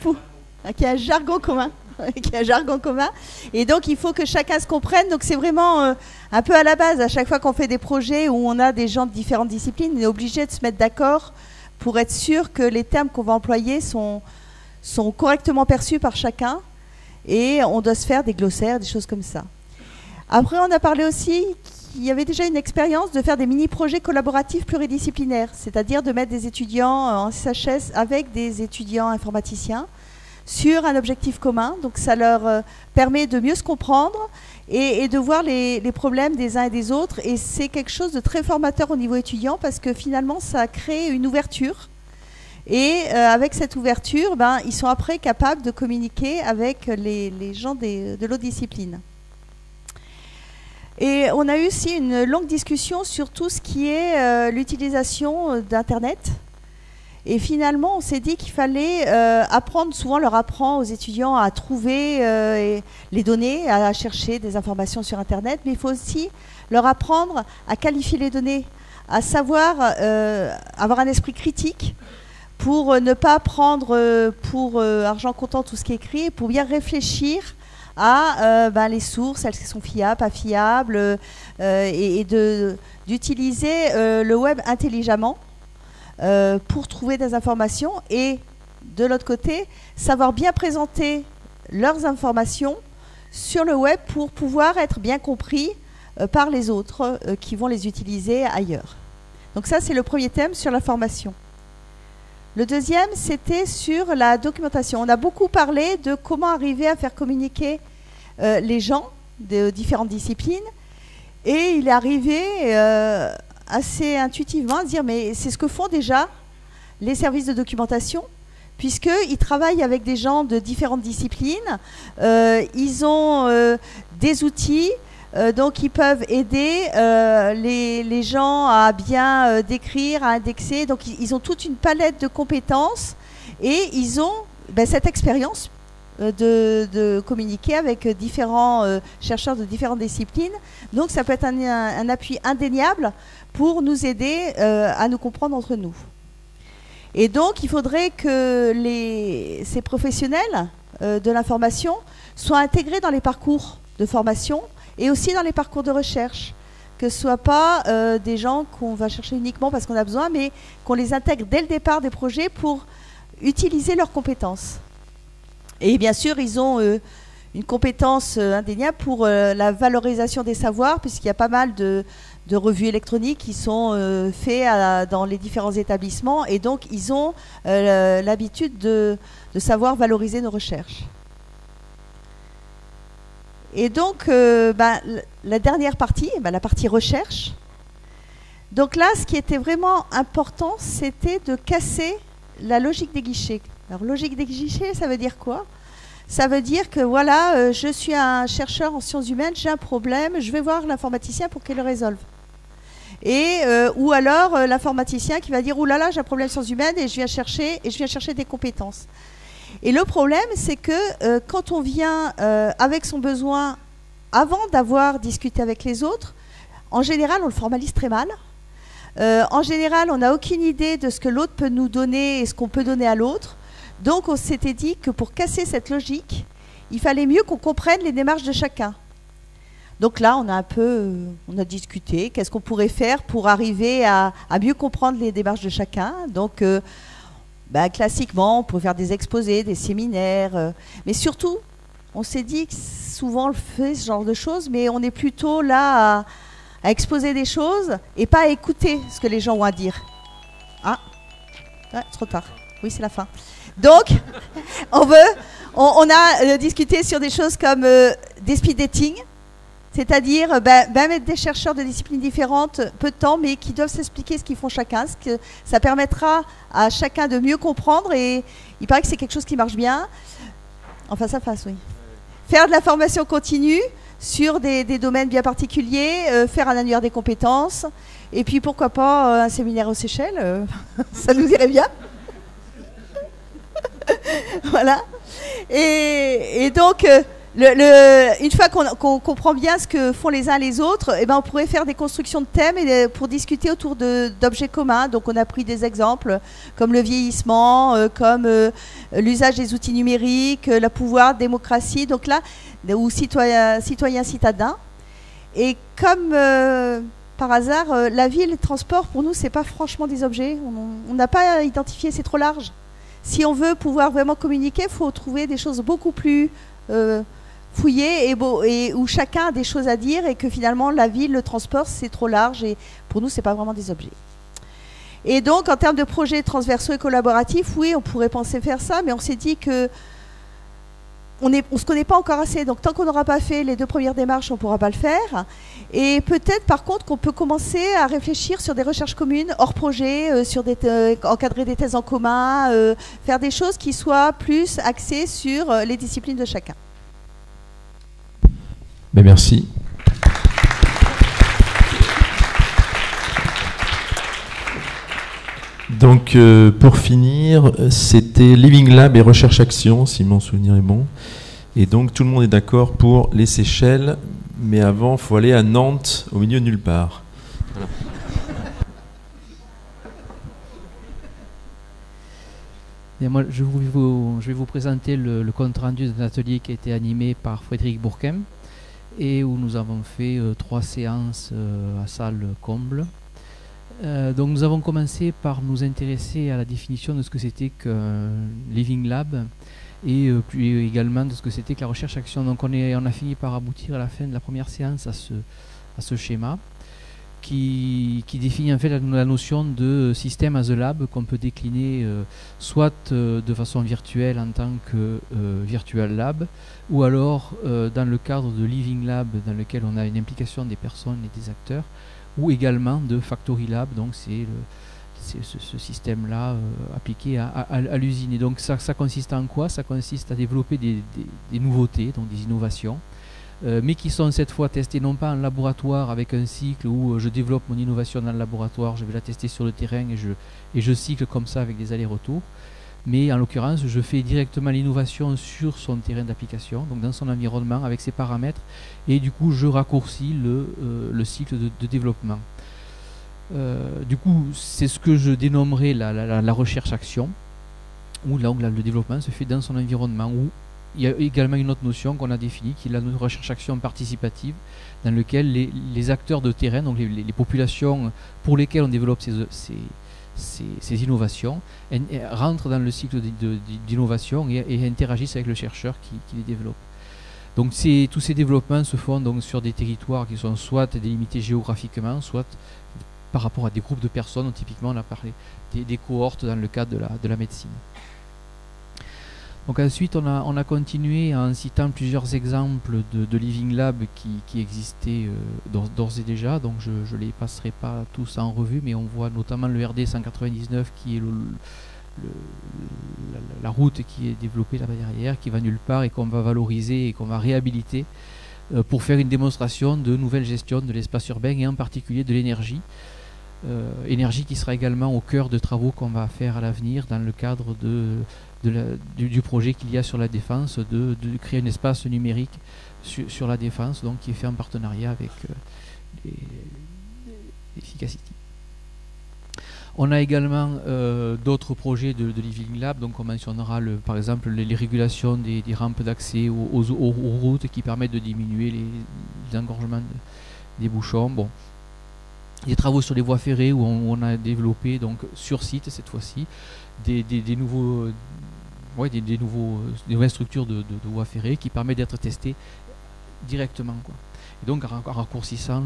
L: Qu'il y ait un jargon commun. Qu'il y ait un jargon commun. Et donc il faut que chacun se comprenne. Donc c'est vraiment un peu à la base. À chaque fois qu'on fait des projets où on a des gens de différentes disciplines, on est obligé de se mettre d'accord pour être sûr que les termes qu'on va employer sont correctement perçus par chacun. Et on doit se faire des glossaires, des choses comme ça. Après, on a parlé aussi qu'il y avait déjà une expérience de faire des mini-projets collaboratifs pluridisciplinaires, c'est-à-dire de mettre des étudiants en SHS avec des étudiants informaticiens sur un objectif commun. Donc ça leur permet de mieux se comprendre et de voir les problèmes des uns et des autres. Et c'est quelque chose de très formateur au niveau étudiant parce que finalement, ça crée une ouverture. Et avec cette ouverture, ils sont après capables de communiquer avec les gens de l'autre discipline. Et on a eu aussi une longue discussion sur tout ce qui est l'utilisation d'Internet. Et finalement, on s'est dit qu'il fallait apprendre, souvent on leur apprend aux étudiants à trouver les données, à chercher des informations sur Internet, mais il faut aussi leur apprendre à qualifier les données, à savoir avoir un esprit critique, pour ne pas prendre pour argent comptant tout ce qui est écrit, pour bien réfléchir à les sources, elles sont fiables, pas fiables, et d'utiliser le web intelligemment pour trouver des informations et, de l'autre côté, savoir bien présenter leurs informations sur le web pour pouvoir être bien compris par les autres qui vont les utiliser ailleurs. Donc ça, c'est le premier thème sur la formation. Le deuxième, c'était sur la documentation. On a beaucoup parlé de comment arriver à faire communiquer les gens de différentes disciplines. Et il est arrivé assez intuitivement à se dire, mais c'est ce que font déjà les services de documentation, puisqu'ils travaillent avec des gens de différentes disciplines. Ils ont des outils. Donc ils peuvent aider les gens à bien décrire, à indexer. Donc ils ont toute une palette de compétences et ils ont cette expérience de communiquer avec différents chercheurs de différentes disciplines. Donc ça peut être un appui indéniable pour nous aider à nous comprendre entre nous. Et donc il faudrait que ces professionnels de l'information soient intégrés dans les parcours de formation et aussi dans les parcours de recherche, que ce ne soit pas des gens qu'on va chercher uniquement parce qu'on a besoin, mais qu'on les intègre dès le départ des projets pour utiliser leurs compétences. Et bien sûr, ils ont une compétence indéniable pour la valorisation des savoirs, puisqu'il y a pas mal de revues électroniques qui sont faites dans les différents établissements, et donc ils ont l'habitude de savoir valoriser nos recherches. Et donc, la dernière partie, la partie recherche. Donc là, ce qui était vraiment important, c'était de casser la logique des guichets. Alors, logique des guichets, ça veut dire quoi? Ça veut dire que voilà, je suis un chercheur en sciences humaines, j'ai un problème, je vais voir l'informaticien pour qu'il le résolve. Et ou alors l'informaticien qui va dire ouh là là, j'ai un problème en sciences humaines et je viens chercher des compétences. Et le problème, c'est que quand on vient avec son besoin avant d'avoir discuté avec les autres, en général, on le formalise très mal. En général, on n'a aucune idée de ce que l'autre peut nous donner et ce qu'on peut donner à l'autre. Donc, on s'était dit que pour casser cette logique, il fallait mieux qu'on comprenne les démarches de chacun. Donc là, on a discuté, qu'est-ce qu'on pourrait faire pour arriver à mieux comprendre les démarches de chacun. Donc, classiquement, on pourrait faire des exposés, des séminaires, mais surtout, on s'est dit que souvent on le fait, ce genre de choses, mais on est plutôt là à exposer des choses et pas à écouter ce que les gens ont à dire. Ah, ouais, c'est trop tard. Oui, c'est la fin. Donc, on a discuté sur des choses comme des speed dating, c'est-à-dire mettre des chercheurs de disciplines différentes peu de temps, mais qui doivent s'expliquer ce qu'ils font chacun, ce que ça permettra à chacun de mieux comprendre, et il paraît que c'est quelque chose qui marche bien. En face à face, oui. Faire de la formation continue sur des domaines bien particuliers, faire un annuaire des compétences, et puis pourquoi pas un séminaire aux Seychelles, ça nous irait bien. Voilà. Et donc, une fois qu'on comprend bien ce que font les uns les autres, on pourrait faire des constructions de thèmes pour discuter autour d'objets communs. Donc on a pris des exemples comme le vieillissement, comme l'usage des outils numériques, le pouvoir, démocratie, donc là, ou citoyen citadin. Et comme par hasard, la vie et le transport, pour nous, c'est pas franchement des objets. On n'a pas identifié, c'est trop large. Si on veut pouvoir vraiment communiquer, il faut trouver des choses beaucoup plus fouillées et où chacun a des choses à dire, et que finalement la ville, le transport, c'est trop large, et pour nous, c'est pas vraiment des objets. Et donc, en termes de projets transversaux et collaboratifs, oui, on pourrait penser faire ça, mais on s'est dit que on se connaît pas encore assez. Donc, tant qu'on n'aura pas fait les 2 premières démarches, on pourra pas le faire. Et peut-être, par contre, qu'on peut commencer à réfléchir sur des recherches communes hors projet, encadrer des thèses en commun, faire des choses qui soient plus axées sur les disciplines de chacun.
A: Merci. Donc, pour finir, c'était Living Lab et Recherche Action, si mon souvenir est bon. Et donc, tout le monde est d'accord pour les Seychelles, mais avant, il faut aller à Nantes, au milieu de nulle part. Voilà.
M: Et moi, je vais vous présenter le compte-rendu d'un atelier qui a été animé par Frédéric Bourquem, et où nous avons fait 3 séances à salle comble. Donc nous avons commencé par nous intéresser à la définition de ce que c'était qu'un Living Lab, et puis également de ce que c'était que la recherche-action. Donc on a fini par aboutir à la fin de la première séance à ce schéma qui définit en fait la notion de système as a lab, qu'on peut décliner soit de façon virtuelle en tant que virtual lab, ou alors dans le cadre de Living Lab, dans lequel on a une implication des personnes et des acteurs, ou également de Factory Lab, donc c'est ce système-là appliqué à l'usine. Et donc ça consiste en quoi? Ça consiste à développer des nouveautés, donc des innovations, mais qui sont cette fois testées non pas en laboratoire avec un cycle où je développe mon innovation dans le laboratoire, je vais la tester sur le terrain et je cycle comme ça avec des allers-retours, mais en l'occurrence je fais directement l'innovation sur son terrain d'application, donc dans son environnement avec ses paramètres, et du coup je raccourcis le cycle de développement. Du coup c'est ce que je dénommerai la recherche-action, où là le développement se fait dans son environnement, où il y a également une autre notion qu'on a définie qui est la recherche-action participative, dans laquelle les acteurs de terrain, donc les populations pour lesquelles on développe ces innovations, rentrent dans le cycle d'innovation et interagissent avec le chercheur qui les développe. Donc tous ces développements se font donc sur des territoires qui sont soit délimités géographiquement, soit par rapport à des groupes de personnes. Typiquement on a parlé des cohortes dans le cadre de la médecine. Donc ensuite on a continué en citant plusieurs exemples de Living Lab qui existaient d'ores et déjà, donc je ne les passerai pas tous en revue, mais on voit notamment le RD 199 qui est la route qui est développée là-bas derrière, qui va nulle part et qu'on va valoriser et qu'on va réhabiliter pour faire une démonstration de nouvelle gestion de l'espace urbain et en particulier de l'énergie. Énergie qui sera également au cœur de travaux qu'on va faire à l'avenir dans le cadre du projet qu'il y a sur la Défense de créer un espace numérique sur la Défense, donc qui est fait en partenariat avec Efficacity. On a également d'autres projets de Living Lab, donc on mentionnera par exemple les régulations des rampes d'accès aux routes qui permettent de diminuer les engorgements des bouchons. Bon. Des travaux sur les voies ferrées où on a développé donc sur site cette fois-ci des nouvelles structures de voies ferrées qui permettent d'être testées directement, quoi. Et donc en raccourcissant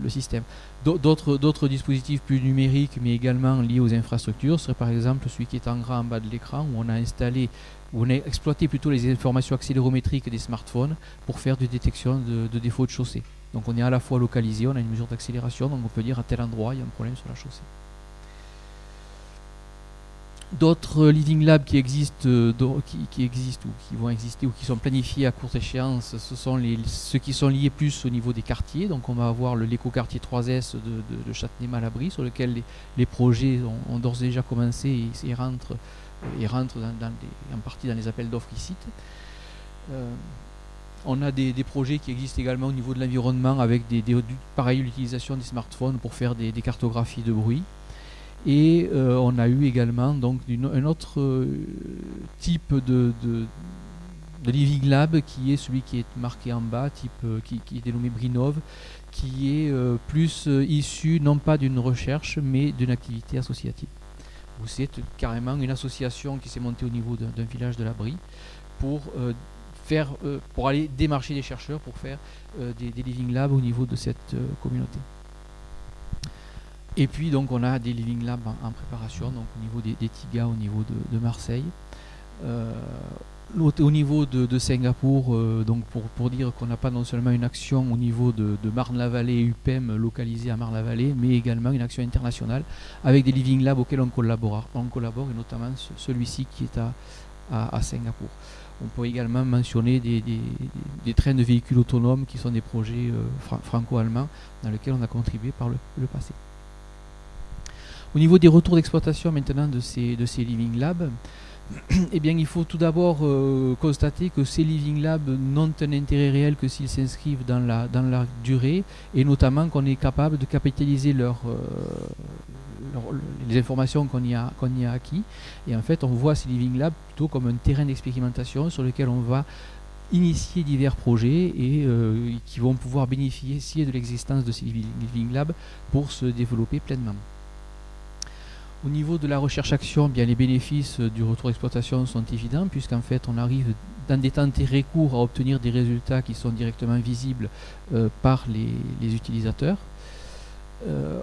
M: le système. D'autres dispositifs plus numériques mais également liés aux infrastructures serait par exemple celui qui est en gras en bas de l'écran où on a exploité plutôt les informations accélérométriques des smartphones pour faire des détections de défauts de chaussée. Donc on est à la fois localisé, on a une mesure d'accélération, donc on peut dire à tel endroit il y a un problème sur la chaussée. D'autres Living Labs qui existent ou qui vont exister ou qui sont planifiés à courte échéance, ce sont ceux qui sont liés plus au niveau des quartiers. Donc on va avoir l'éco-quartier 3S de Châtenay-Malabry sur lequel les projets ont d'ores et déjà commencé et rentrent en partie dans les appels d'offres ici. On a des projets qui existent également au niveau de l'environnement avec pareil l'utilisation des smartphones pour faire des cartographies de bruit. Et on a eu également donc un autre type de Living Lab qui est celui qui est marqué en bas, qui est dénommé Brinov, qui est plus issu non pas d'une recherche mais d'une activité associative. Où c'est carrément une association qui s'est montée au niveau d'un village de la Brie pour aller démarcher des chercheurs pour faire des Living Labs au niveau de cette communauté. Et puis donc on a des Living Labs en préparation, donc au niveau des TIGA, au niveau de Marseille. Au niveau de Singapour, donc pour dire qu'on n'a pas non seulement une action au niveau de Marne-la-Vallée et UPEM localisée à Marne-la-Vallée, mais également une action internationale avec des Living Labs auxquels on collabore et notamment celui-ci qui est à Singapour. On peut également mentionner des trains de véhicules autonomes qui sont des projets franco-allemands dans lesquels on a contribué par le passé. Au niveau des retours d'exploitation maintenant de ces Living Labs, eh bien, il faut tout d'abord constater que ces Living Labs n'ont un intérêt réel que s'ils s'inscrivent dans la durée et notamment qu'on est capable de capitaliser les informations qu'on y a acquis. Et en fait, on voit ces Living Labs plutôt comme un terrain d'expérimentation sur lequel on va initier divers projets et qui vont pouvoir bénéficier de l'existence de ces Living Labs pour se développer pleinement. Au niveau de la recherche-action, bien les bénéfices du retour d'exploitation sont évidents puisqu'en fait on arrive dans des temps très courts à obtenir des résultats qui sont directement visibles par les utilisateurs.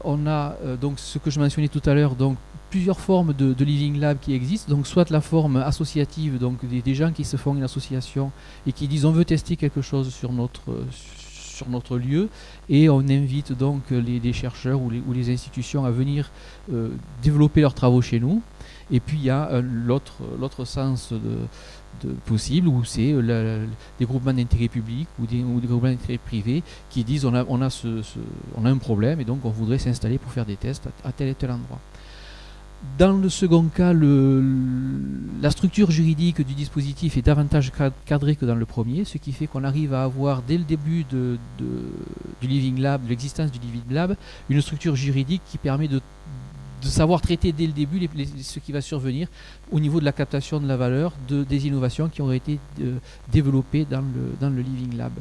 M: On a donc ce que je mentionnais tout à l'heure, donc plusieurs formes de Living Lab qui existent, donc soit la forme associative, donc des gens qui se font une association et qui disent on veut tester quelque chose sur notre lieu et on invite donc les chercheurs ou les institutions à venir développer leurs travaux chez nous. Et puis il y a l'autre sens possible où c'est des groupements d'intérêt public ou des groupements d'intérêt privé qui disent on a un problème et donc on voudrait s'installer pour faire des tests à tel et tel endroit. Dans le second cas, la structure juridique du dispositif est davantage cadrée que dans le premier, ce qui fait qu'on arrive à avoir dès le début du Living Lab, de l'existence du Living Lab, une structure juridique qui permet de savoir traiter dès le début ce qui va survenir au niveau de la captation de la valeur des innovations qui auraient été développées dans le Living Lab.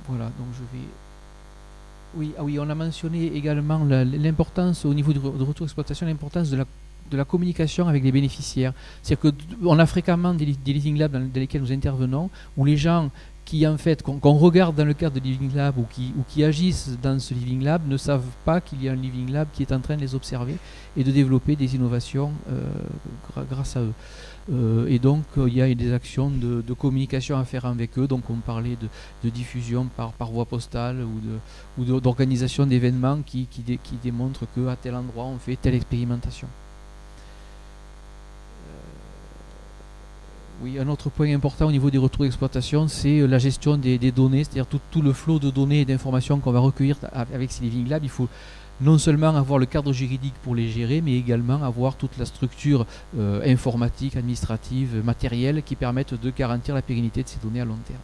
M: Voilà, donc je vais... Oui, on a mentionné également l'importance au niveau de retour d'exploitation, l'importance de la communication avec les bénéficiaires. C'est-à-dire qu'on a fréquemment des Living Labs dans lesquels nous intervenons, où les gens qui en fait, qu'on regarde dans le cadre de Living Lab ou qui agissent dans ce Living Lab ne savent pas qu'il y a un Living Lab qui est en train de les observer et de développer des innovations grâce à eux. Et donc il y a des actions de communication à faire avec eux. Donc on parlait de diffusion par voie postale ou d'organisation d'événements qui démontrent qu'à tel endroit on fait telle expérimentation. Oui, un autre point important au niveau des retours d'exploitation, c'est la gestion des données, c'est-à-dire tout le flot de données et d'informations qu'on va recueillir avec ces Living Labs. Il faut non seulement avoir le cadre juridique pour les gérer, mais également avoir toute la structure informatique, administrative, matérielle qui permettent de garantir la pérennité de ces données à long terme.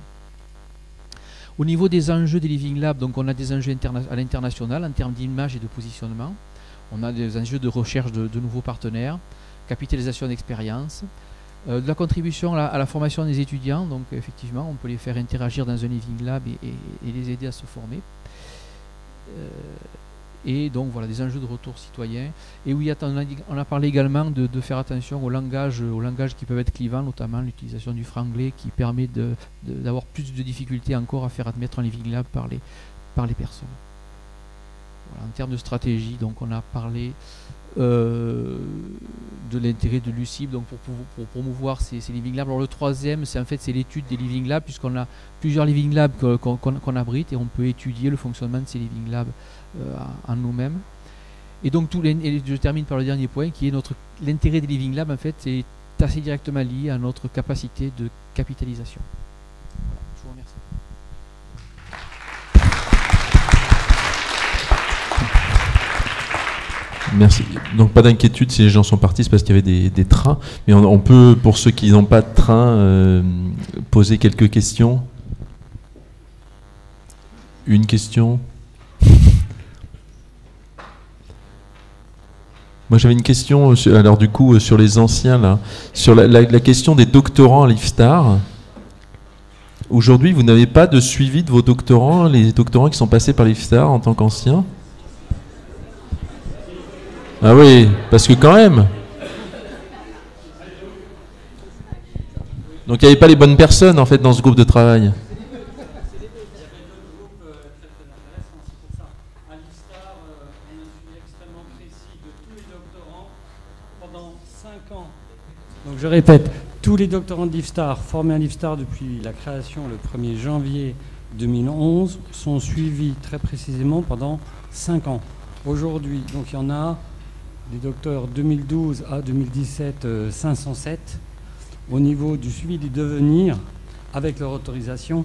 M: Au niveau des enjeux des Living Labs, donc on a des enjeux à l'international en termes d'image et de positionnement. On a des enjeux de recherche de nouveaux partenaires, capitalisation d'expérience. De la contribution à la formation des étudiants, donc effectivement on peut les faire interagir dans un Living Lab et les aider à se former. Et donc voilà, des enjeux de retour citoyen. Et oui, on a parlé également de faire attention aux langages qui peuvent être clivants, notamment l'utilisation du franglais qui permet d'avoir plus de difficultés encore à faire admettre un Living Lab par les personnes. Voilà, en termes de stratégie, donc on a parlé de l'intérêt de l'UCIB donc pour promouvoir ces Living Labs. Alors le troisième, c'est l'étude des Living Labs, puisqu'on a plusieurs Living Labs qu'on abrite et on peut étudier le fonctionnement de ces Living Labs en nous-mêmes. Et donc je termine par le dernier point qui est l'intérêt des Living Labs, en fait, est assez directement lié à notre capacité de capitalisation. Voilà, je vous remercie.
A: Merci. Donc pas d'inquiétude si les gens sont partis, c'est parce qu'il y avait des trains. Mais on peut, pour ceux qui n'ont pas de train, poser quelques questions. Une question. Moi j'avais une question, alors du coup sur les anciens là, sur la question des doctorants à l'IFSTAR. Aujourd'hui vous n'avez pas de suivi de vos doctorants, les doctorants qui sont passés par l'IFSTAR en tant qu'anciens? Ah oui, parce que quand même. Donc il n'y avait pas les bonnes personnes en fait dans ce groupe de travail.
N: Donc je répète, tous les doctorants de l'IFSTAR formés à l'IFSTAR depuis la création le 1er janvier 2011 sont suivis très précisément pendant 5 ans. Aujourd'hui, donc il y en a des docteurs 2012 à 2017, 507. Au niveau du suivi du devenir, avec leur autorisation,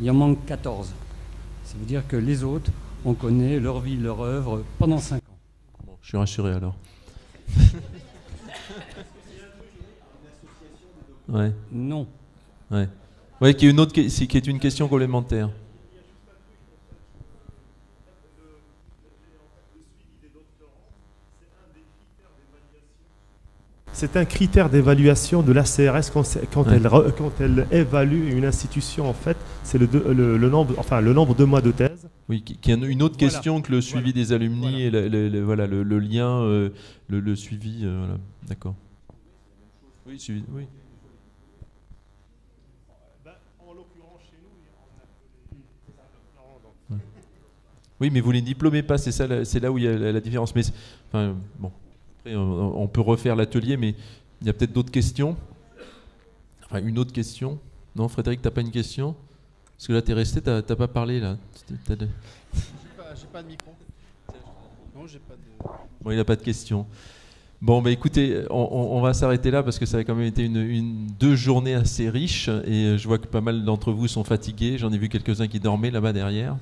N: il en manque 14. Ça veut dire que les autres, on connaît leur vie, leur œuvre pendant 5 ans.
A: Bon, je suis rassuré alors. Ouais.
N: Non.
A: Ouais. Ouais, qui est une question complémentaire.
D: C'est un critère d'évaluation de la CRS quand elle évalue une institution, en fait, c'est le nombre de mois de thèse.
A: Oui, qui est une autre question que le suivi des alumni et le lien, le suivi. Voilà. D'accord. Oui, suivi, oui. Oui, mais vous ne les diplômez pas, c'est là où il y a la différence. Mais enfin, bon. Après, on peut refaire l'atelier, mais il y a peut-être d'autres questions. Enfin, une autre question. Non, Frédéric, tu n'as pas une question? Parce que là, tu es resté, tu n'as pas parlé, là. J'ai
O: pas de micro. Non, j'ai pas de...
A: Bon, il n'a pas de question. Bon, bah écoutez, on va s'arrêter là parce que ça a quand même été deux journées assez riches et je vois que pas mal d'entre vous sont fatigués. J'en ai vu quelques-uns qui dormaient là-bas derrière.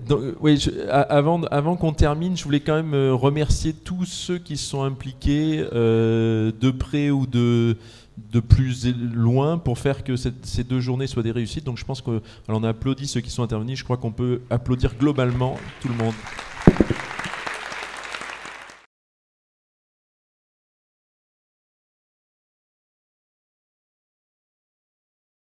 A: Donc, oui, avant qu'on termine, je voulais quand même remercier tous ceux qui se sont impliqués de près ou de plus loin pour faire que ces deux journées soient des réussites. Donc je pense qu'on a applaudi ceux qui sont intervenus. Je crois qu'on peut applaudir globalement tout le monde.